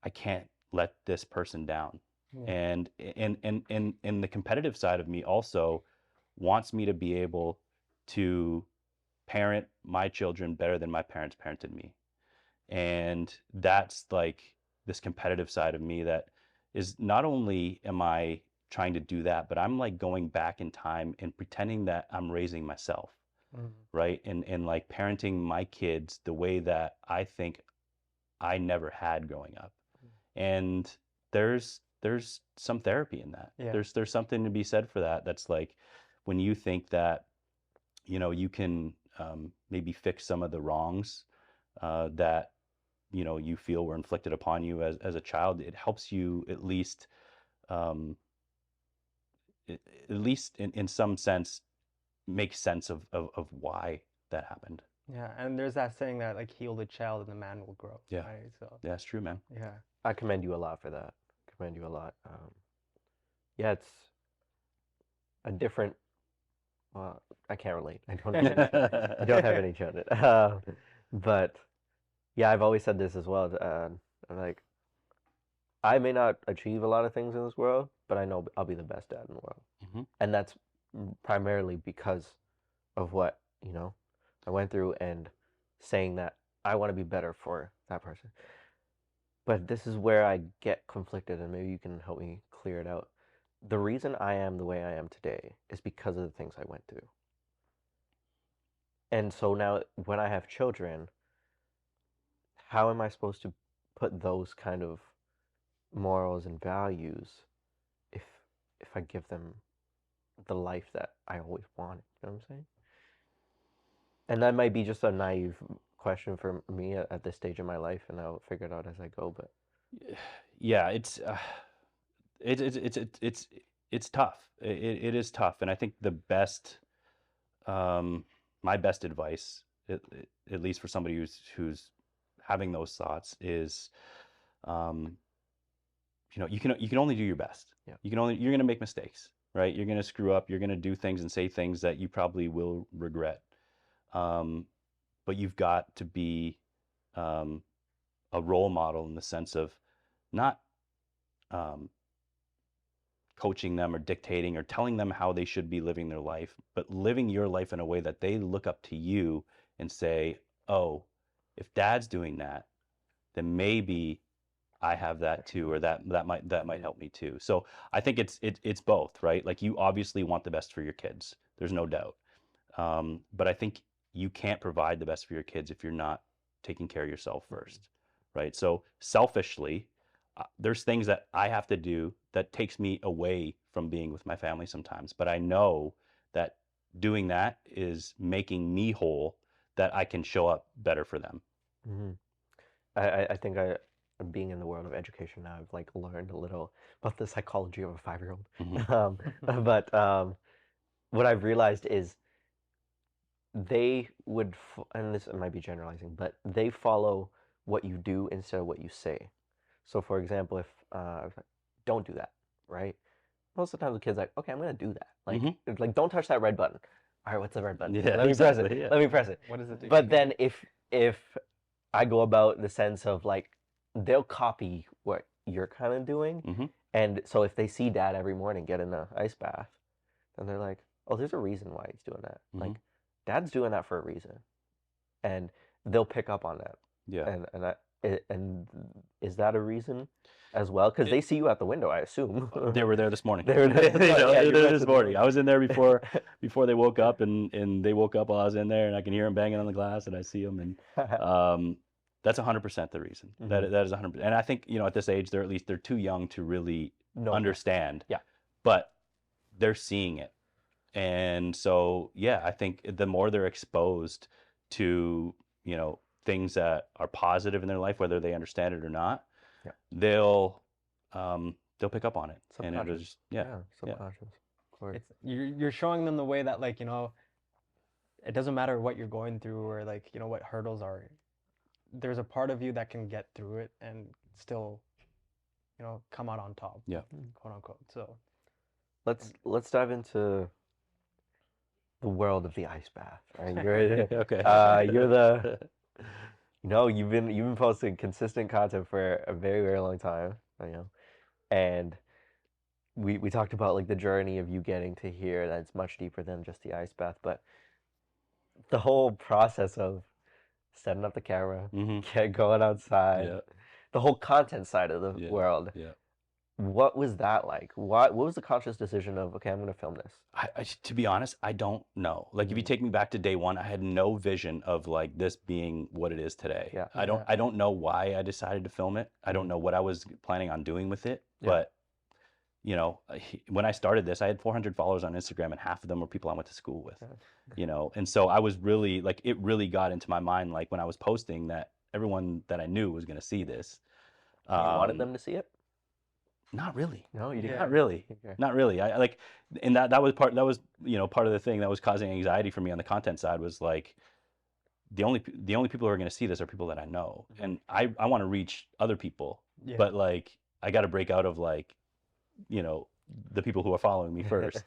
I can't let this person down, yeah, and the competitive side of me also wants me to be able to parent my children better than my parents parented me. And that's like this competitive side of me that is not only am I trying to do that, but I'm like going back in time and pretending that I'm raising myself, right? And like parenting my kids the way that I think I never had growing up. And there's some therapy in that. Yeah. There's something to be said for that. That's like when you think that, you know, you can maybe fix some of the wrongs that, you know, you feel were inflicted upon you as a child. It helps you at least um, at least in some sense make sense of why that happened. Yeah, and there's that saying that like heal the child and the man will grow. Yeah. Right. So Yeah, it's true, man. yeah. I commend you a lot for that. Commend you a lot. Yeah, it's a different. Well, I can't relate. I don't. I don't have any children. But yeah, I've always said this as well. I'm like, I may not achieve a lot of things in this world, but I know I'll be the best dad in the world, and that's primarily because of what I went through and saying that I want to be better for that person. But this is where I get conflicted, and maybe you can help me clear it out. The reason I am the way I am today is because of the things I went through. And so now when I have children, how am I supposed to put those kind of morals and values if I give them the life that I always wanted? You know what I'm saying? And that might be just a naive question for me at this stage of my life, and I'll figure it out as I go. But yeah, it's tough. It is tough, and I think the best, my best advice, at least for somebody who's having those thoughts, is, you know, you can only do your best. Yeah. You're gonna make mistakes, right? You're gonna screw up. You're gonna do things and say things that you probably will regret. But you've got to be a role model in the sense of not coaching them or dictating or telling them how they should be living their life, but living your life in a way that they look up to you and say, oh, if dad's doing that, then maybe I have that too, or that might help me too. So I think it's both, right? Like you obviously want the best for your kids. There's no doubt. But I think you can't provide the best for your kids if you're not taking care of yourself first, right? So selfishly, there's things that I have to do that takes me away from being with my family sometimes. But I know that doing that is making me whole, that I can show up better for them. I think being in the world of education now, I've like learned a little about the psychology of a 5-year-old. But what I've realized is they would, and this might be generalizing, but they follow what you do instead of what you say. So for example, if don't do that, right? Most of the time the kid's like, okay, I'm gonna do that. Like, it's like, don't touch that red button. All right, what's the red button? Yeah, Let me press it. yeah. Let me press it. What does it do? But then if I go about the sense of like, they'll copy what you're kind of doing. And so if they see dad every morning get in the ice bath, then they're like, oh, there's a reason why he's doing that. Like, dad's doing that for a reason. And they'll pick up on that. Yeah. And is that a reason as well? Because they see you out the window, I assume. They were there this morning. They were there. They were there this morning. I was in there before they woke up, and they woke up while I was in there, and I can hear them banging on the glass, and I see them, and that's 100% the reason. That is 100%. And I think, you know, at this age, they're too young to really understand. Yeah. But they're seeing it, and so yeah, I think the more they're exposed to, you know, things that are positive in their life, whether they understand it or not, they'll pick up on it. And it was subconscious. It's you're showing them the way that, like, you know, it doesn't matter what you're going through or like, you know, what hurdles are. There's a part of you that can get through it and still, you know, come out on top. Yeah. Quote unquote. So let's dive into the world of the ice bath. Right? You're okay. You're the you know, you've been posting consistent content for a very, very long time, you know, and we talked about like the journey of you getting to here, that it's much deeper than just the ice bath, but the whole process of setting up the camera, going outside, the whole content side of the world. Yeah. What was that like? What was the conscious decision of, okay, I'm going to film this? To be honest, I don't know. Like, if you Mhm. take me back to day one, I had no vision of like this being what it is today. Yeah. I don't know why I decided to film it. I don't Mhm. know what I was planning on doing with it. Yeah. But you know, when I started this, I had 400 followers on Instagram, and half of them were people I went to school with. Yeah. You know, and so I was really like, it really got into my mind, like when I was posting, that everyone that I knew was going to see this. You wanted Um, them to see it? Not really. No, you didn't. Not really. Okay. Not really. I like, and that was part, that was, you know, part of the thing that was causing anxiety for me on the content side, was like, the only people who are going to see this are people that I know, and I want to reach other people, Yeah. but like, I got to break out of like, you know, the people who are following me first,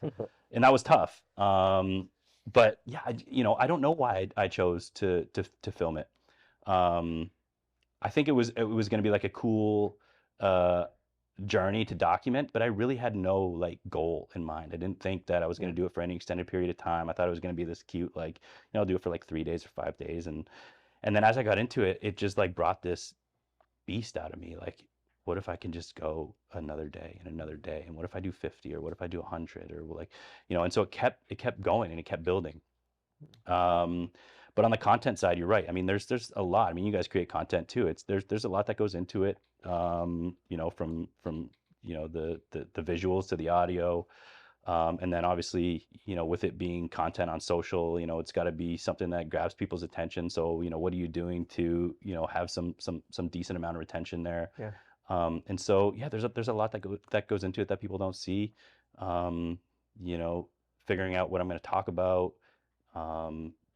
and that was tough. But yeah, you know, I don't know why I chose to film it. I think it was going to be like a cool journey to document, but I really had no like goal in mind. I didn't think that I was going to do it for any extended period of time. I thought it was going to be this cute, like, you know, I'll do it for like 3 days or 5 days, and then as I got into it, it just like brought this beast out of me. Like, what if I can just go another day and another day, and what if I do 50, or what if I do 100, or like, you know, and so it kept going and it kept building. Um, but on the content side, you're right. I mean, there's a lot. I mean, you guys create content too. There's a lot that goes into it. You know, from you know, the visuals to the audio, and then obviously, you know, with it being content on social, you know, it's got to be something that grabs people's attention. So, you know, what are you doing to, you know, have some decent amount of retention there? Yeah. And so yeah, there's a lot that goes into it that people don't see. You know, figuring out what I'm going to talk about.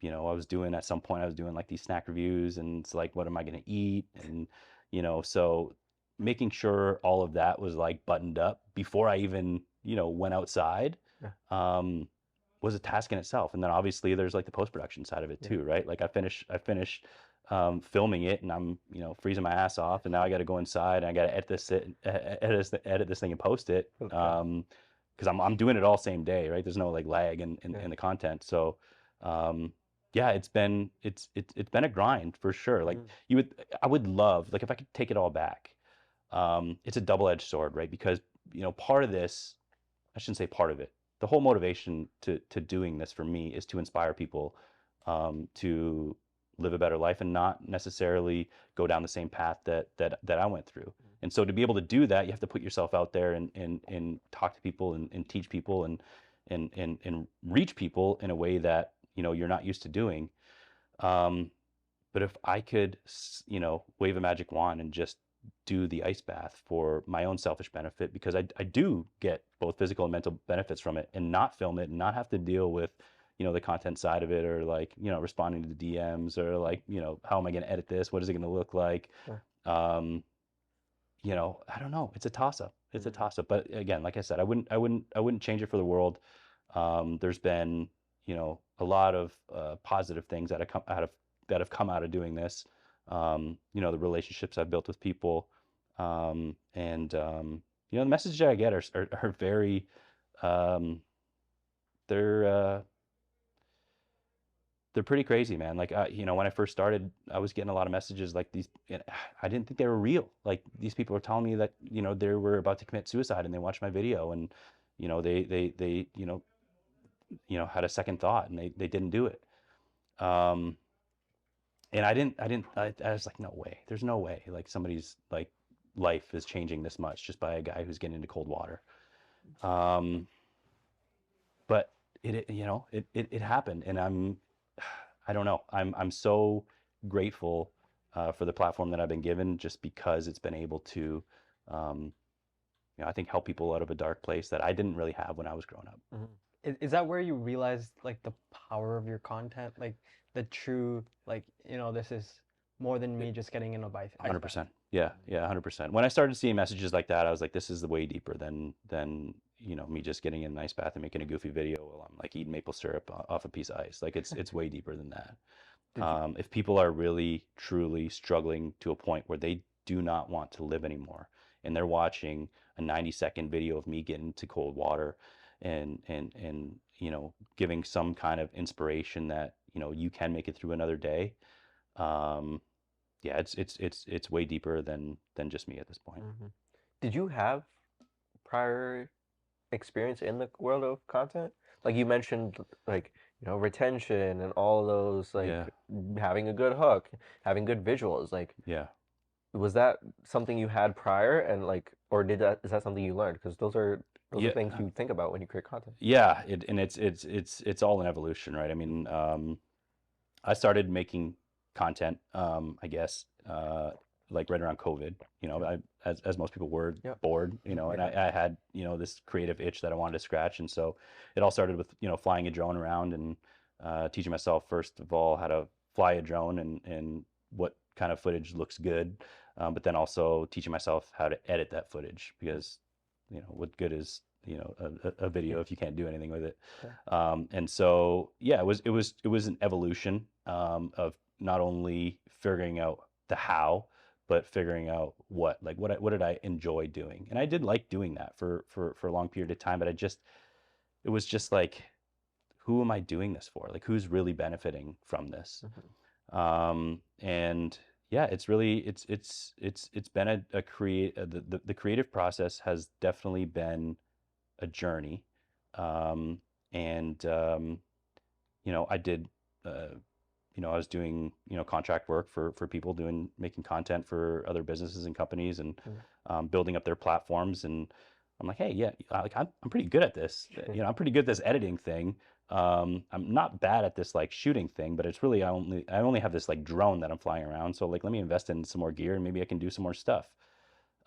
You know, at some point I was doing like these snack reviews, and it's like, what am I going to eat? And, you know, so making sure all of that was like buttoned up before I even, you know, went outside, Yeah. was a task in itself. And then obviously there's like the post-production side of it too, right? Like I finished filming it, and I'm, you know, freezing my ass off, and now I got to go inside and I got to edit this thing and post it. Okay. Because I'm doing it all same day, right? There's no like lag in the content. So yeah, it's been a grind for sure. Like, I would love, like, if I could take it all back. It's a double-edged sword, right? Because, you know, part of this, I shouldn't say part of it. The whole motivation to doing this for me is to inspire people to live a better life, and not necessarily go down the same path that I went through. And so to be able to do that, you have to put yourself out there and talk to people, and teach people, and reach people in a way that, you know, you're not used to doing. But if I could, you know, wave a magic wand and just do the ice bath for my own selfish benefit, because I do get both physical and mental benefits from it, and not film it and not have to deal with, you know, the content side of it, or like, you know, responding to the DMs, or like, you know, how am I going to edit this? What is it going to look like? Sure. You know, I don't know. It's a toss up. It's a toss up. But again, like I said, I wouldn't change it for the world. There's been, you know, a lot of positive things that have come out of doing this. You know, the relationships I've built with people, you know, the messages that I get are very, they're they're pretty crazy, man. Like, you know, when I first started, I was getting a lot of messages like these. And I didn't think they were real. Like, these people were telling me that, you know, they were about to commit suicide, and they watched my video, and, you know, they you know, had a second thought, and they didn't do it. And I was like, no way. There's no way. Like, somebody's like life is changing this much just by a guy who's getting into cold water. But you know, it happened, and I don't know. I'm so grateful for the platform that I've been given, just because it's been able to, you know, I think, help people out of a dark place that I didn't really have when I was growing up. Is that where you realized like the power of your content, like the true, like, you know, this is more than me just getting in a bike? 100%. Yeah, 100%. When I started seeing messages like that, I was like, this is way deeper than you know, me just getting in an ice bath and making a goofy video while I'm like eating maple syrup off a piece of ice. Like, it's way deeper than that. If people are really truly struggling to a point where they do not want to live anymore, and they're watching a 90-second video of me getting into cold water, and you know, giving some kind of inspiration that, you know, you can make it through another day. Yeah, it's way deeper than just me at this point. Did you have prior experience in the world of content? Like you mentioned, like, retention and all those, like Yeah. having a good hook, having good visuals. Like, Yeah. was that something you had prior, and like, or is that something you learned? Because those are Yeah. things you think about when you create content. Yeah. And it's all an evolution, right? I mean, I started making content, I guess, like right around COVID. As most people were Yep. bored, and I had, this creative itch that I wanted to scratch, and so it all started with, flying a drone around and teaching myself first of all how to fly a drone and what kind of footage looks good, but then also teaching myself how to edit that footage because, what good is a video if you can't do anything with it. And so yeah, it was an evolution of not only figuring out the how, but figuring out what did I enjoy doing. And I did like doing that for a long period of time, but it was just like, who am I doing this for? Like, who's really benefiting from this? And yeah, it's really it's been the creative process has definitely been a journey. And I did I was doing contract work for people making content for other businesses and companies and building up their platforms. And I'm like, hey, yeah, like I'm pretty good at this. I'm pretty good at this editing thing. I'm not bad at this like shooting thing, but it's really I only have this like drone that I'm flying around. So like, let me invest in some more gear and maybe I can do some more stuff.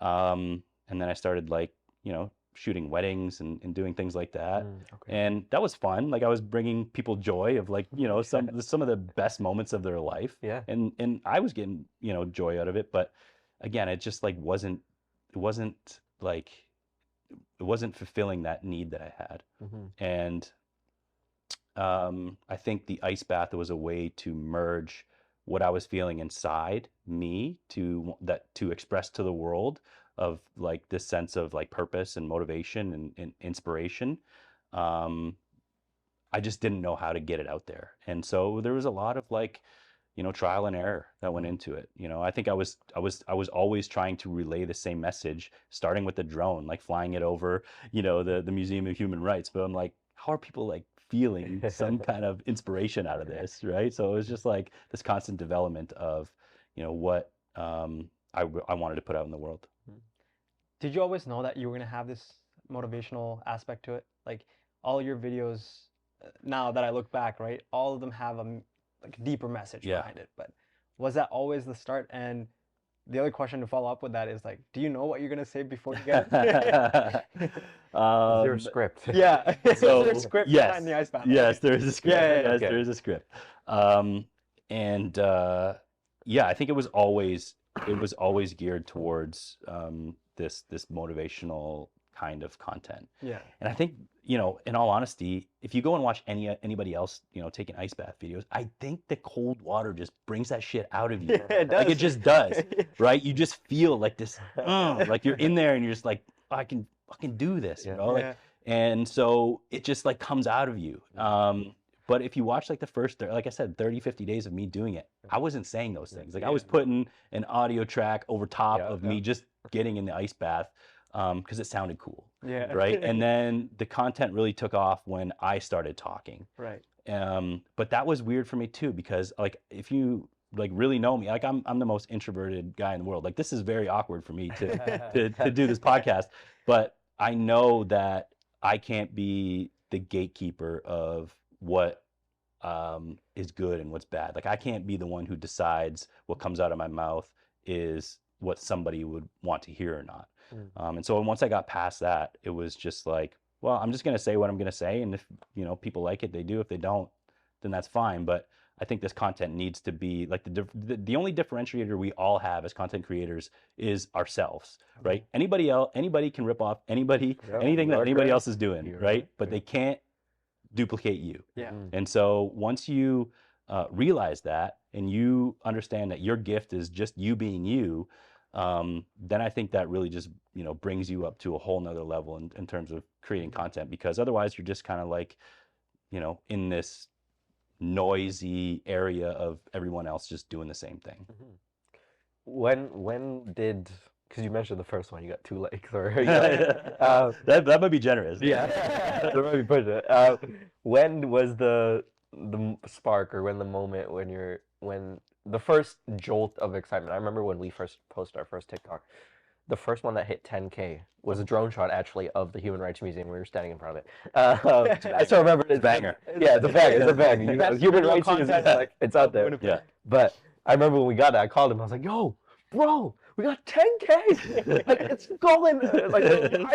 And then I started like shooting weddings and doing things like that. Okay. And that was fun. Like I was bringing people joy of like, some of the best moments of their life. Yeah. And I was getting, joy out of it. But again, it just like it wasn't fulfilling that need that I had. And I think the ice bath was a way to merge what I was feeling inside me to express to the world of like this sense of like purpose and motivation and inspiration. I just didn't know how to get it out there. And so there was a lot of like, trial and error that went into it. I think I was always trying to relay the same message, starting with the drone, like flying it over, the Museum of Human Rights. But I'm like, how are people like feeling some kind of inspiration out of this, right? So it was just like this constant development of, what I wanted to put out in the world. Did you always know that you were gonna have this motivational aspect to it? Like all your videos, now that I look back, right, all of them have like a deeper message behind it. But was that always the start? And the other question to follow up with that is like, do you know what you're gonna say before you get it? Is there a script? Yeah. So, is there a script behind the ice bath? Yes, there is a script. Yeah, Yes, okay. there is a script. Yeah, I think it was always geared towards this motivational kind of content. Yeah. And I think, in all honesty, if you go and watch anybody else, taking ice bath videos, I think the cold water just brings that shit out of you. Yeah, it Like it does. just does, right? You just feel like this, like you're in there and you're just like, oh, I can do this, Like, Yeah. and so it just like comes out of you. But if you watch like the first, like I said, 30, 50 days of me doing it, I wasn't saying those things. Like I was putting an audio track over top of me just getting in the ice bath because it sounded cool. Yeah. Right. And then the content really took off when I started talking. Right. But that was weird for me too, because like if you like really know me, like I'm the most introverted guy in the world. Like this is very awkward for me to do this podcast. But I know that I can't be the gatekeeper of what is good and what's bad. Like I can't be the one who decides what comes out of my mouth is what somebody would want to hear or not. And so once I got past that, it was just like, well, I'm just going to say what I'm going to say. And if, people like it, they do. If they don't, then that's fine. But I think this content needs to be like the only differentiator we all have as content creators is ourselves, right? Anybody can rip off anything that anybody else is doing, right? But they can't duplicate you. Yeah. And so once you realize that and you understand that your gift is just you being you, then I think that really just, brings you up to a whole nother level in terms of creating content, because otherwise you're just kind of like, in this noisy area of everyone else just doing the same thing. When did because you mentioned the first one, you got 2 likes, or you know, that might be generous. yeah, there might be pushing it. When was the spark, or when the moment when the first jolt of excitement? I remember when we first posted our first TikTok. The first one that hit 10K was a drone shot, actually, of the Human Rights Museum. We were standing in front of it. I still remember It's a banger. Yeah, it's a banger. It's a banger. You know, Best Human video Rights Museum, content like, it's out there. Winnipeg. Yeah. But I remember when we got it, I called him. I was like, "Yo, bro, we got 10K. Like, it's going. Like,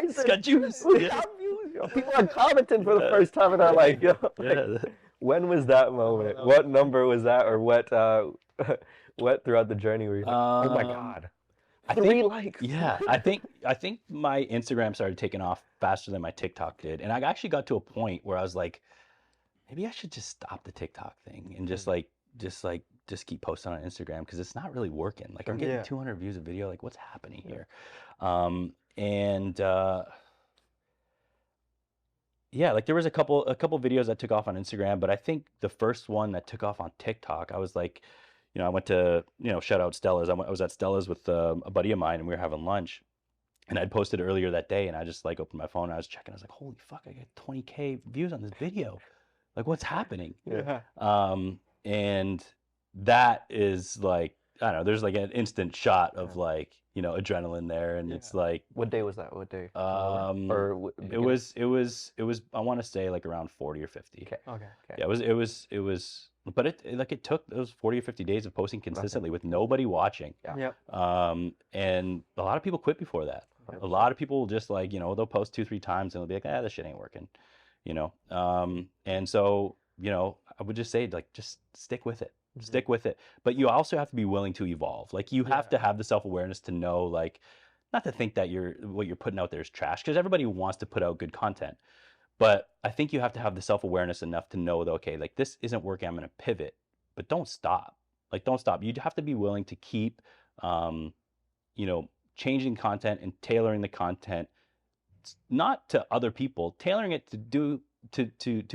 It's got juice. we got views. Yo. People are commenting for the first time and are like, yo, like, Yeah. when was that moment? What number was that, or what throughout the journey were you like, oh my God, I 3 think- likes. Yeah, I think my Instagram started taking off faster than my TikTok did, and I actually got to a point where I was like, maybe I should just stop the TikTok thing and just keep posting on Instagram, because it's not really working. Like, I'm getting Yeah. 200 views a video. Like, what's happening here? And yeah, like there was a couple videos that took off on Instagram, but I think the first one that took off on TikTok, I was like, I went to, shout out Stella's. I was at Stella's with a buddy of mine, and we were having lunch. And I'd posted earlier that day, and I just like opened my phone, and I was checking. I was like, holy fuck, I got 20K views on this video. Like, what's happening? Yeah. And that is like, I don't know, there's like an instant shot of like, adrenaline there, and it's like, What day was that? What day? it was I want to say like around 40 or 50. Okay. Okay. Yeah, it was, but it took those 40 or 50 days of posting consistently with nobody watching. Yep. And a lot of people quit before that. A lot of people just like, they'll post 2-3 times and they'll be like, this shit ain't working, and so, I would just say, like, just stick with it. Stick with it. But you also have to be willing to evolve. Like, you have to have the self-awareness to know, like, not to think that what you're putting out there is trash, because everybody wants to put out good content. But I think you have to have the self-awareness enough to know that, okay, like, this isn't working, I'm going to pivot. But don't stop. Like, don't stop. You have to be willing to keep, changing content and tailoring the content, not to other people, tailoring it to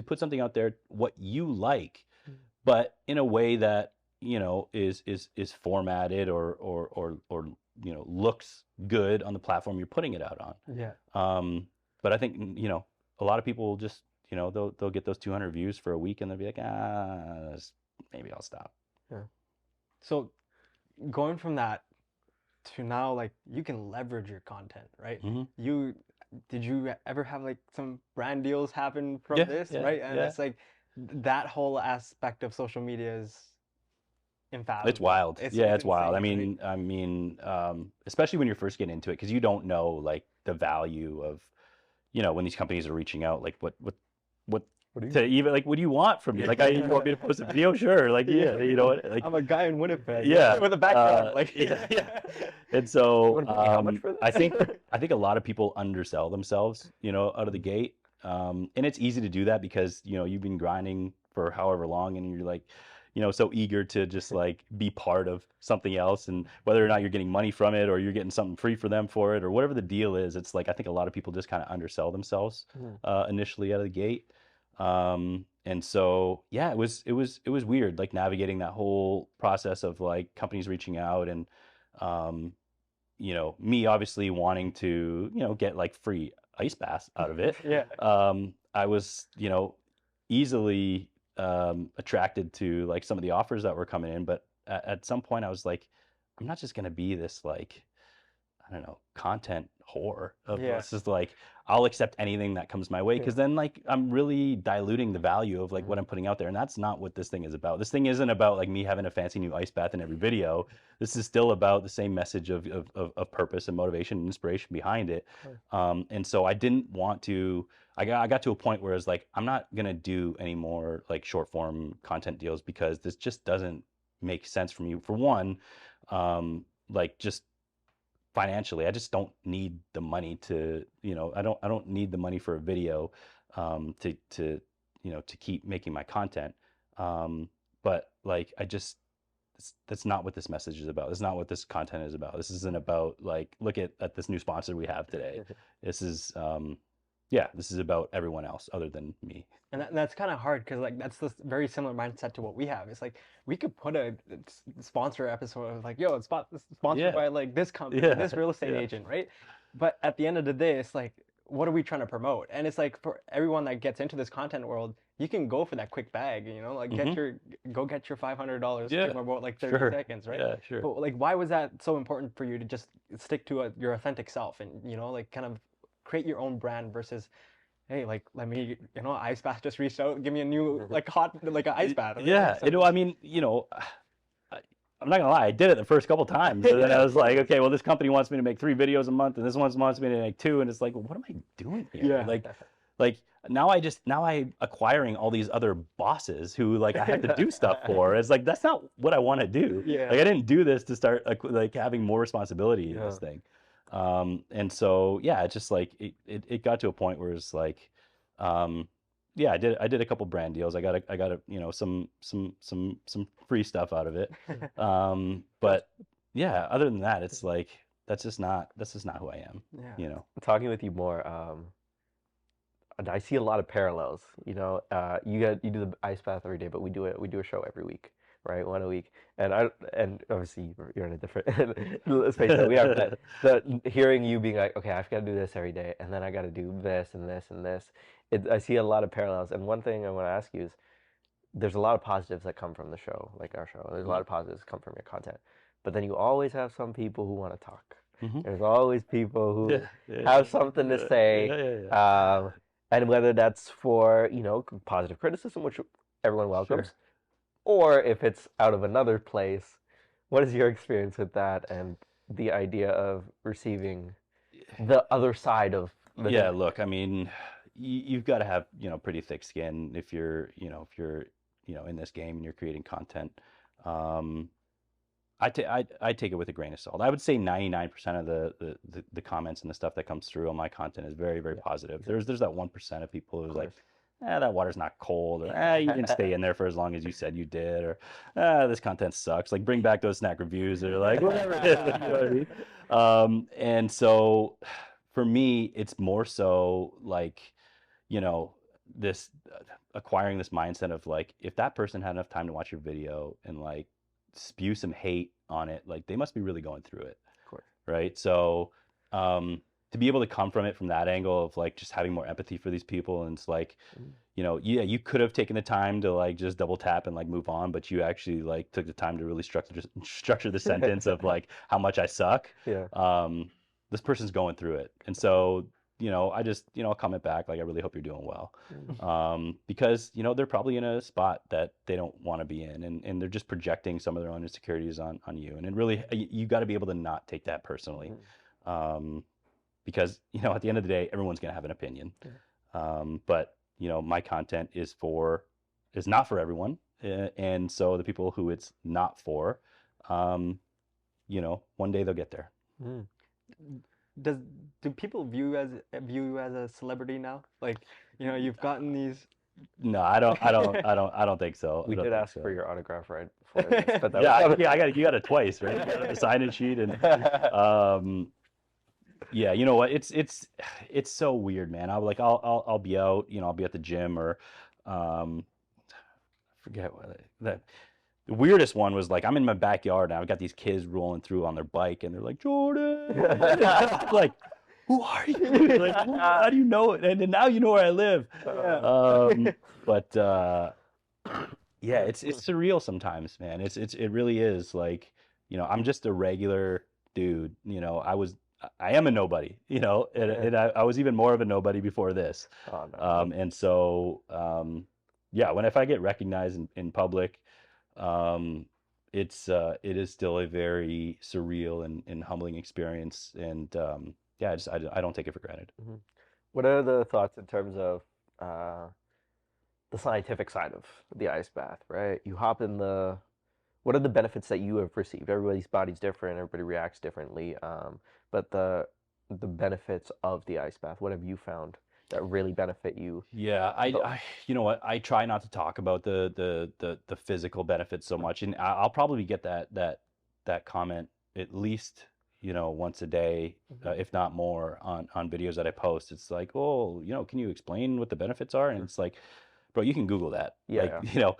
put something out there what you like, but in a way that is formatted or looks good on the platform you're putting it out on. Yeah. But I think a lot of people will just they'll get those 200 views for a week, and they'll be like, maybe I'll stop. So going from that to now, like, you can leverage your content, right? Mhm. Did you ever have like some brand deals happen from Yeah, this, yeah, right? And yeah. it's like that whole aspect of social media is unfathomable. It's wild. It's wild. insane, I mean, especially when you're first getting into it, because you don't know like the value of, when these companies are reaching out, like what do you- to even like, what do you want from me? Like, you want me to post a video? Sure. Like, yeah, you know what? Like, I'm a guy in Winnipeg. Yeah, With a background. Like, yeah. And so, wanna pay me how much for this? I think a lot of people undersell themselves, out of the gate. And it's easy to do that because, you've been grinding for however long, and you're like, so eager to just like be part of something else, and whether or not you're getting money from it or you're getting something free for them for it, or whatever the deal is, it's like, I think a lot of people just kind of undersell themselves initially out of the gate. And so, yeah, it was weird, like navigating that whole process of like companies reaching out, and me obviously wanting to get like free ice baths out of it. Yeah. I was easily attracted to like some of the offers that were coming in, but at some point I was like, I'm not just gonna be this like, I don't know, content whore of this. Is like, I'll accept anything that comes my way, because then like I'm really diluting the value of like what I'm putting out there, and that's not what this thing is about. This thing isn't about like me having a fancy new ice bath in every video. This is still about the same message of purpose and motivation and inspiration behind it. And so I didn't want to. I got to a point where it's like, I'm not gonna do any more like short form content deals, because this just doesn't make sense for me. For one, like just financially, I just don't need the money to, I don't need the money for a video to keep making my content. But like, that's not what this message is about. That's not what this content is about. This isn't about like, look at this new sponsor we have today. This is yeah, this is about everyone else other than me. And that's kind of hard because like that's this very similar mindset to what we have. It's like we could put a sponsor episode of like, yo, it's sponsored Yeah. by like this company, Yeah. this real estate Yeah. agent, right? But at the end of the day, it's like, what are we trying to promote? And it's like for everyone that gets into this content world, you can go for that quick bag, you know, like go get your $500, Yeah, take about like 30 sure. seconds, right? Yeah, sure. But like, why was that so important for you to just stick to your authentic self and, you know, like kind of create your own brand versus, hey, like, let me, you know, ice bath just reached out, give me a new, like, hot, like, an ice bath. Right? Yeah, So- you know, I mean, you know, I'm not gonna lie, I did it the first couple times, and then I was like, okay, well, this company wants me to make 3 videos a month, and this one wants me to make 2, and it's like, well, what am I doing here? Yeah. Like now I acquiring all these other bosses who like I have to do stuff for. It's like that's not what I want to do. Yeah. Like I didn't do this to start like having more responsibility in this thing. And so yeah, it's just like it got to a point where it's like, yeah, I did a couple brand deals. I got a you know some free stuff out of it. But yeah, other than that, it's like that's just not who I am. Yeah. You know. Talking with you more, I see a lot of parallels. You know, you do the ice bath every day, but we do a show every week, right? One a week, and obviously you're in a different space than we are. But hearing you being like, okay, I've got to do this every day, and then I got to do this and this and this. I see a lot of parallels. And one thing I want to ask you is, there's a lot of positives that come from the show, like our show. There's a lot of positives that come from your content, but then you always have some people who want to talk. There's always people who have something to say. And whether that's for, you know, positive criticism, which everyone welcomes, or if it's out of another place, what is your experience with that and the idea of receiving the other side of the Yeah, look, I mean, you've got to have, you know, pretty thick skin if you're in this game and you're creating content. I take it with a grain of salt. I would say 99% of the comments and the stuff that comes through on my content is very, very positive. There's that 1% of people who's like, that water's not cold, or you didn't stay in there for as long as you said you did, or this content sucks. Like bring back those snack reviews. They're like, whatever. You know what I mean? And so for me, it's more so like, you know, this acquiring this mindset of like, if that person had enough time to watch your video and like spew some hate on it, like they must be really going through it. Of course. Right. So to be able to come from it from that angle of like just having more empathy for these people, and it's like, you know, yeah, you could have taken the time to like just double tap and like move on, but you actually like took the time to really structure the sentence of like how much I suck. Yeah. This person's going through it, and so, you know, I just, you know, I'll comment back like, I really hope you're doing well, because, you know, they're probably in a spot that they don't want to be in, and they're just projecting some of their own insecurities on you, and it really, you got to be able to not take that personally, because, you know, at the end of the day, everyone's gonna have an opinion, but, you know, my content is not for everyone, and so the people who it's not for, you know, one day they'll get there. Do people view you as a celebrity now? Like, you know, you've gotten these. No, I don't think so. We I don't did think ask so. for your autograph right before this, but that Yeah, you got it twice, right? You got the sign-in sheet, and yeah, you know what? It's so weird, man. I'll be out, you know, I'll be at the gym, or I forget what that. The weirdest one was like, I'm in my backyard and I've got these kids rolling through on their bike, and they're like, Jordan. Like, who are you? Like, how do you know it? And now you know where I live. But yeah, it's surreal sometimes, man. It really is. Like, you know, I'm just a regular dude. You know, I am a nobody. You know, and I was even more of a nobody before this. Oh, no. And so yeah, if I get recognized in public, it is still a very surreal and humbling experience, and yeah, I don't take it for granted. What are the thoughts in terms of the scientific side of the ice bath, right? You hop in what are the benefits that you have received? Everybody's body's different, everybody reacts differently, but the benefits of the ice bath, what have you found that really benefit you? Yeah, I you know what, I try not to talk about the physical benefits so much, and I'll probably get that comment at least, once a day, if not more, on videos that I post. It's like, oh, can you explain what the benefits are? And it's like, bro, you can Google that. Yeah, Like,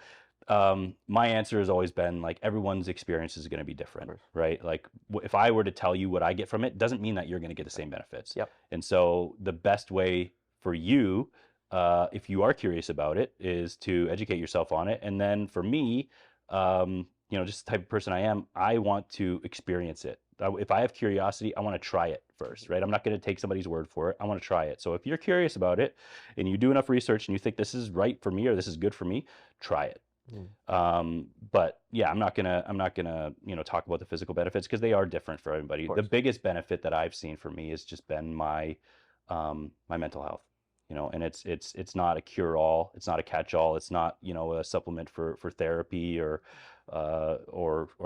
my answer has always been like, everyone's experience is going to be different, right? Like, if I were to tell you what I get from it, doesn't mean that you're going to get the same benefits. Yep. And so the best way for you, if you are curious about it, is to educate yourself on it. And then for me, just the type of person I am, I want to experience it. If I have curiosity, I want to try it first, right? I'm not going to take somebody's word for it. I want to try it. So if you're curious about it and you do enough research and you think this is right for me or this is good for me, try it. But yeah, I'm not gonna talk about the physical benefits because they are different for everybody. The biggest benefit that I've seen for me has just been my mental health. And it's not a cure-all, it's not a catch-all, it's not a supplement for therapy or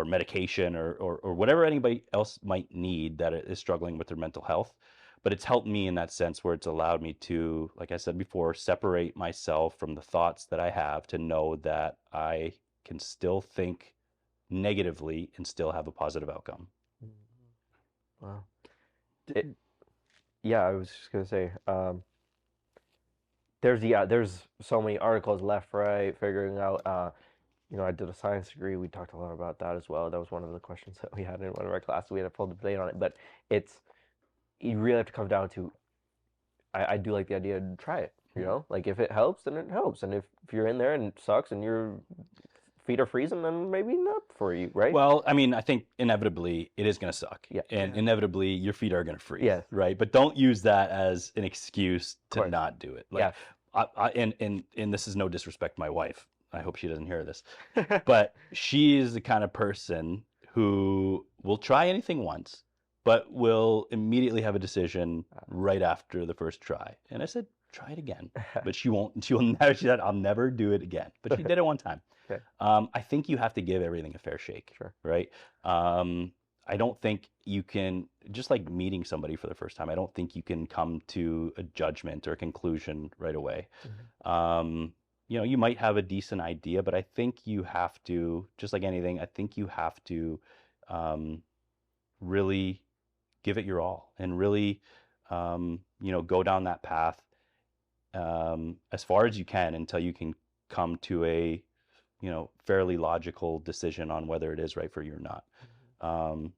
medication or whatever anybody else might need that is struggling with their mental health. But it's helped me in that sense where it's allowed me to, like I said before, separate myself from the thoughts that I have to know that I can still think negatively and still have a positive outcome. Wow. Yeah, I was just gonna say, there's so many articles left, right, figuring out, I did a science degree. We talked a lot about that as well. That was one of the questions that we had in one of our classes. We had a full debate on it, but you really have to come down to, I do like the idea to try it, like if it helps, then it helps. And if you're in there and it sucks and your feet are freezing, then maybe not for you, right? Well, I mean, I think inevitably it is going to suck. Yeah. And inevitably your feet are going to freeze. Yes. Right. But don't use that as an excuse to not do it. Like, and this is no disrespect to my wife. I hope she doesn't hear this. But she is the kind of person who will try anything once, but will immediately have a decision right after the first try. And I said, try it again. But she said, I'll never do it again. But she did it one time. Okay. I think you have to give everything a fair shake. Sure. Right? I don't think you can, just like meeting somebody for the first time, I don't think you can come to a judgment or a conclusion right away. You might have a decent idea, but I think you have to, just like anything, I think you have to really give it your all and really, go down that path as far as you can until you can come to a, fairly logical decision on whether it is right for you or not.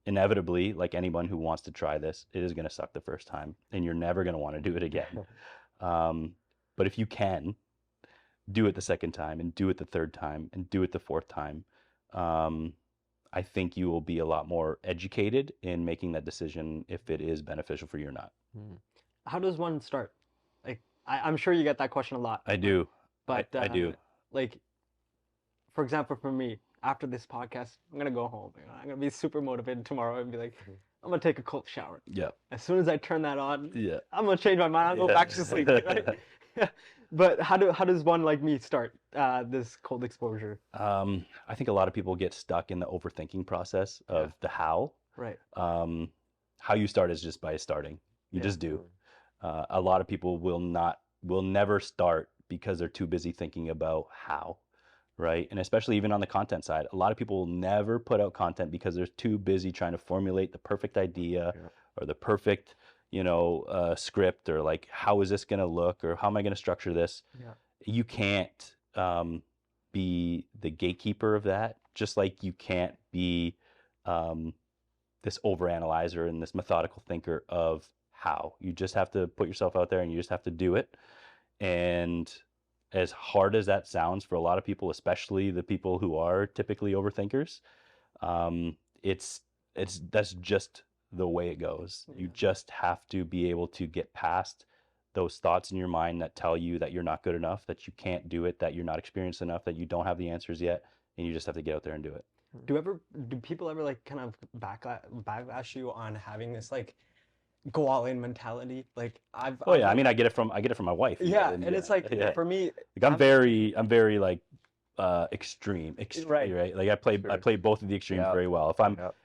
Inevitably, like anyone who wants to try this, it is going to suck the first time and you're never going to want to do it again. But if you can do it the second time and do it the third time and do it the fourth time, I think you will be a lot more educated in making that decision if it is beneficial for you or not. How does one start? Like, I'm sure you get that question a lot. I do. But I do. Like, for example, for me, after this podcast, I'm gonna go home. I'm gonna be super motivated tomorrow and be like, I'm gonna take a cold shower. Yeah. As soon as I turn that on, Yeah. I'm gonna change my mind. I'll go back to sleep. Right? But how does one like me start this cold exposure? I think a lot of people get stuck in the overthinking process of the how. Right. How you start is just by starting. You just do. A lot of people will never start because they're too busy thinking about how, right? And especially even on the content side, a lot of people will never put out content because they're too busy trying to formulate the perfect idea or the perfect, script, or like, how is this going to look, or how am I going to structure this? You can't be the gatekeeper of that, just like you can't be this overanalyzer and this methodical thinker of how. You just have to put yourself out there and you just have to do it. And as hard as that sounds for a lot of people, especially the people who are typically overthinkers, that's just the way it goes. You just have to be able to get past those thoughts in your mind that tell you that you're not good enough, that you can't do it, that you're not experienced enough, that you don't have the answers yet, and you just have to get out there and do it. Do people ever like kind of backlash you on having this like go all in mentality? Like I mean, I get it from my wife. And it's like for me, like I'm very like extreme, right? Like I play both of the extremes very well.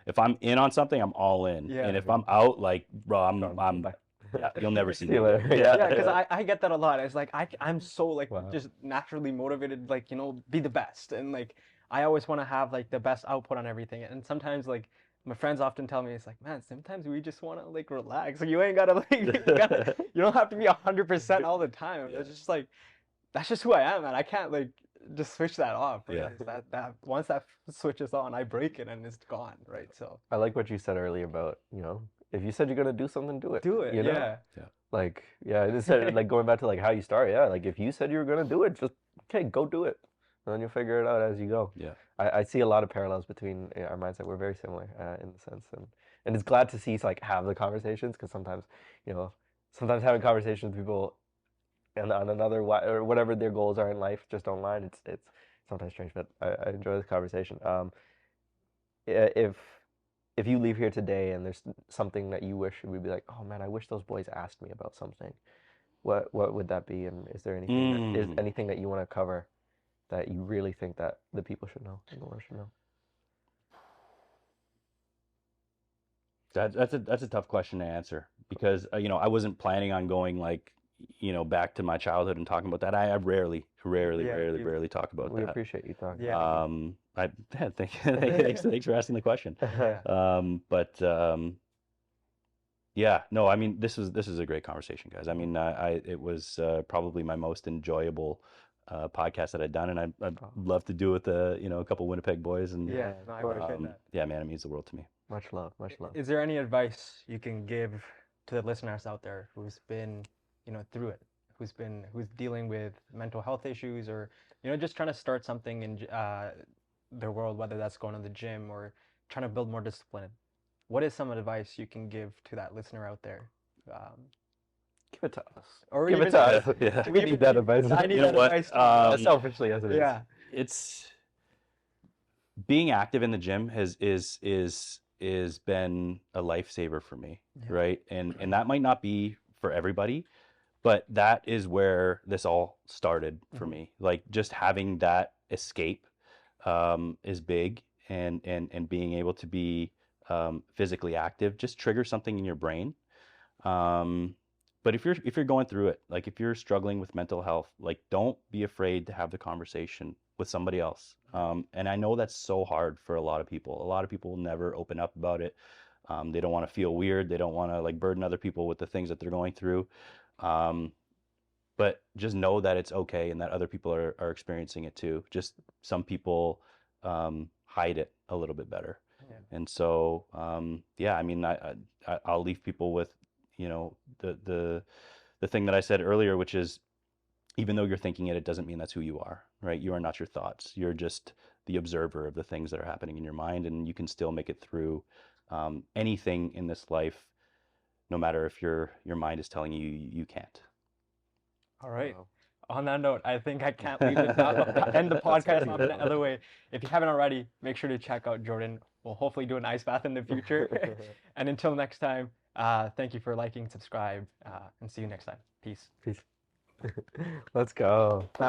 If I'm in on something, I'm all in. And if I'm out, like, bro, I'm you'll never see me. Because I get that a lot. It's like I'm so like just naturally motivated, like, be the best, and like I always want to have like the best output on everything. And sometimes like my friends often tell me, it's like, man, sometimes we just want to like relax. Like, you ain't gotta like, you don't have to be 100% all the time. Yeah. It's just like, that's just who I am, man. I can't like just switch that off, right? Yeah. It's that once that switches on, I break it and it's gone, right? So I like what you said earlier about, you know, if you said you're gonna do something, do it. do it, You know? yeah. Like, yeah, it said, like going back to like how you start, yeah. Like if you said you were gonna do it, just okay, go do it, and then you'll figure it out as you go. Yeah. I see a lot of parallels between our mindset. We're very similar in the sense, and it's glad to see like have the conversations, because sometimes, you know, sometimes having conversations with people and on another or whatever their goals are in life just online, it's sometimes strange, but I enjoy this conversation. If you leave here today and there's something that you wish, would be like, oh man, I wish those boys asked me about something, what would that be? And is there anything is anything that you want to cover that you really think that the people should know and the world should know? That's a tough question to answer, because you know, I wasn't planning on going like, you know, back to my childhood and talking about that. I rarely talk about We that. appreciate you talking. Yeah. Thanks for asking the question. Yeah, no, I mean, this is a great conversation, guys. I mean, it was probably my most enjoyable podcast that I'd done, and I'd love to do it with you know, a couple Winnipeg boys, and Yeah, no, I appreciate that. yeah, man, it means the world to me. Much love, much love. Is there any advice you can give to the listeners out there who's been, you know, through it, who's dealing with mental health issues, or, you know, just trying to start something in their world, whether that's going to the gym or trying to build more discipline? What is some advice you can give to that listener out there? Give it to us. Or Give even it to us. Yeah. We need that advice. I need You know that what? advice too. As selfishly as it is. Yeah. It's being active in the gym has been a lifesaver for me, Yeah. right? And that might not be for everybody, but that is where this all started for me. Like, just having that escape is big, and being able to be physically active just triggers something in your brain. But if you're going through it, like if you're struggling with mental health, like, don't be afraid to have the conversation with somebody else. And I know that's so hard for a lot of people. A lot of people will never open up about it. They don't want to feel weird. They don't want to like burden other people with the things that they're going through. But just know that it's okay, and that other people are experiencing it too. Just some people hide it a little bit better. Yeah. And so, yeah, I mean, I'll leave people with, you know, the thing that I said earlier, which is, even though you're thinking it, it doesn't mean that's who you are, right? You are not your thoughts. You're just the observer of the things that are happening in your mind, and you can still make it through anything in this life, no matter if your mind is telling you you can't. All right. Wow. On that note, I think I can't leave it now. End the podcast on the other way. If you haven't already, make sure to check out Jordan. We'll hopefully do an ice bath in the future. And until next time, thank you for liking, subscribe, and see you next time. Peace. Peace. Let's go.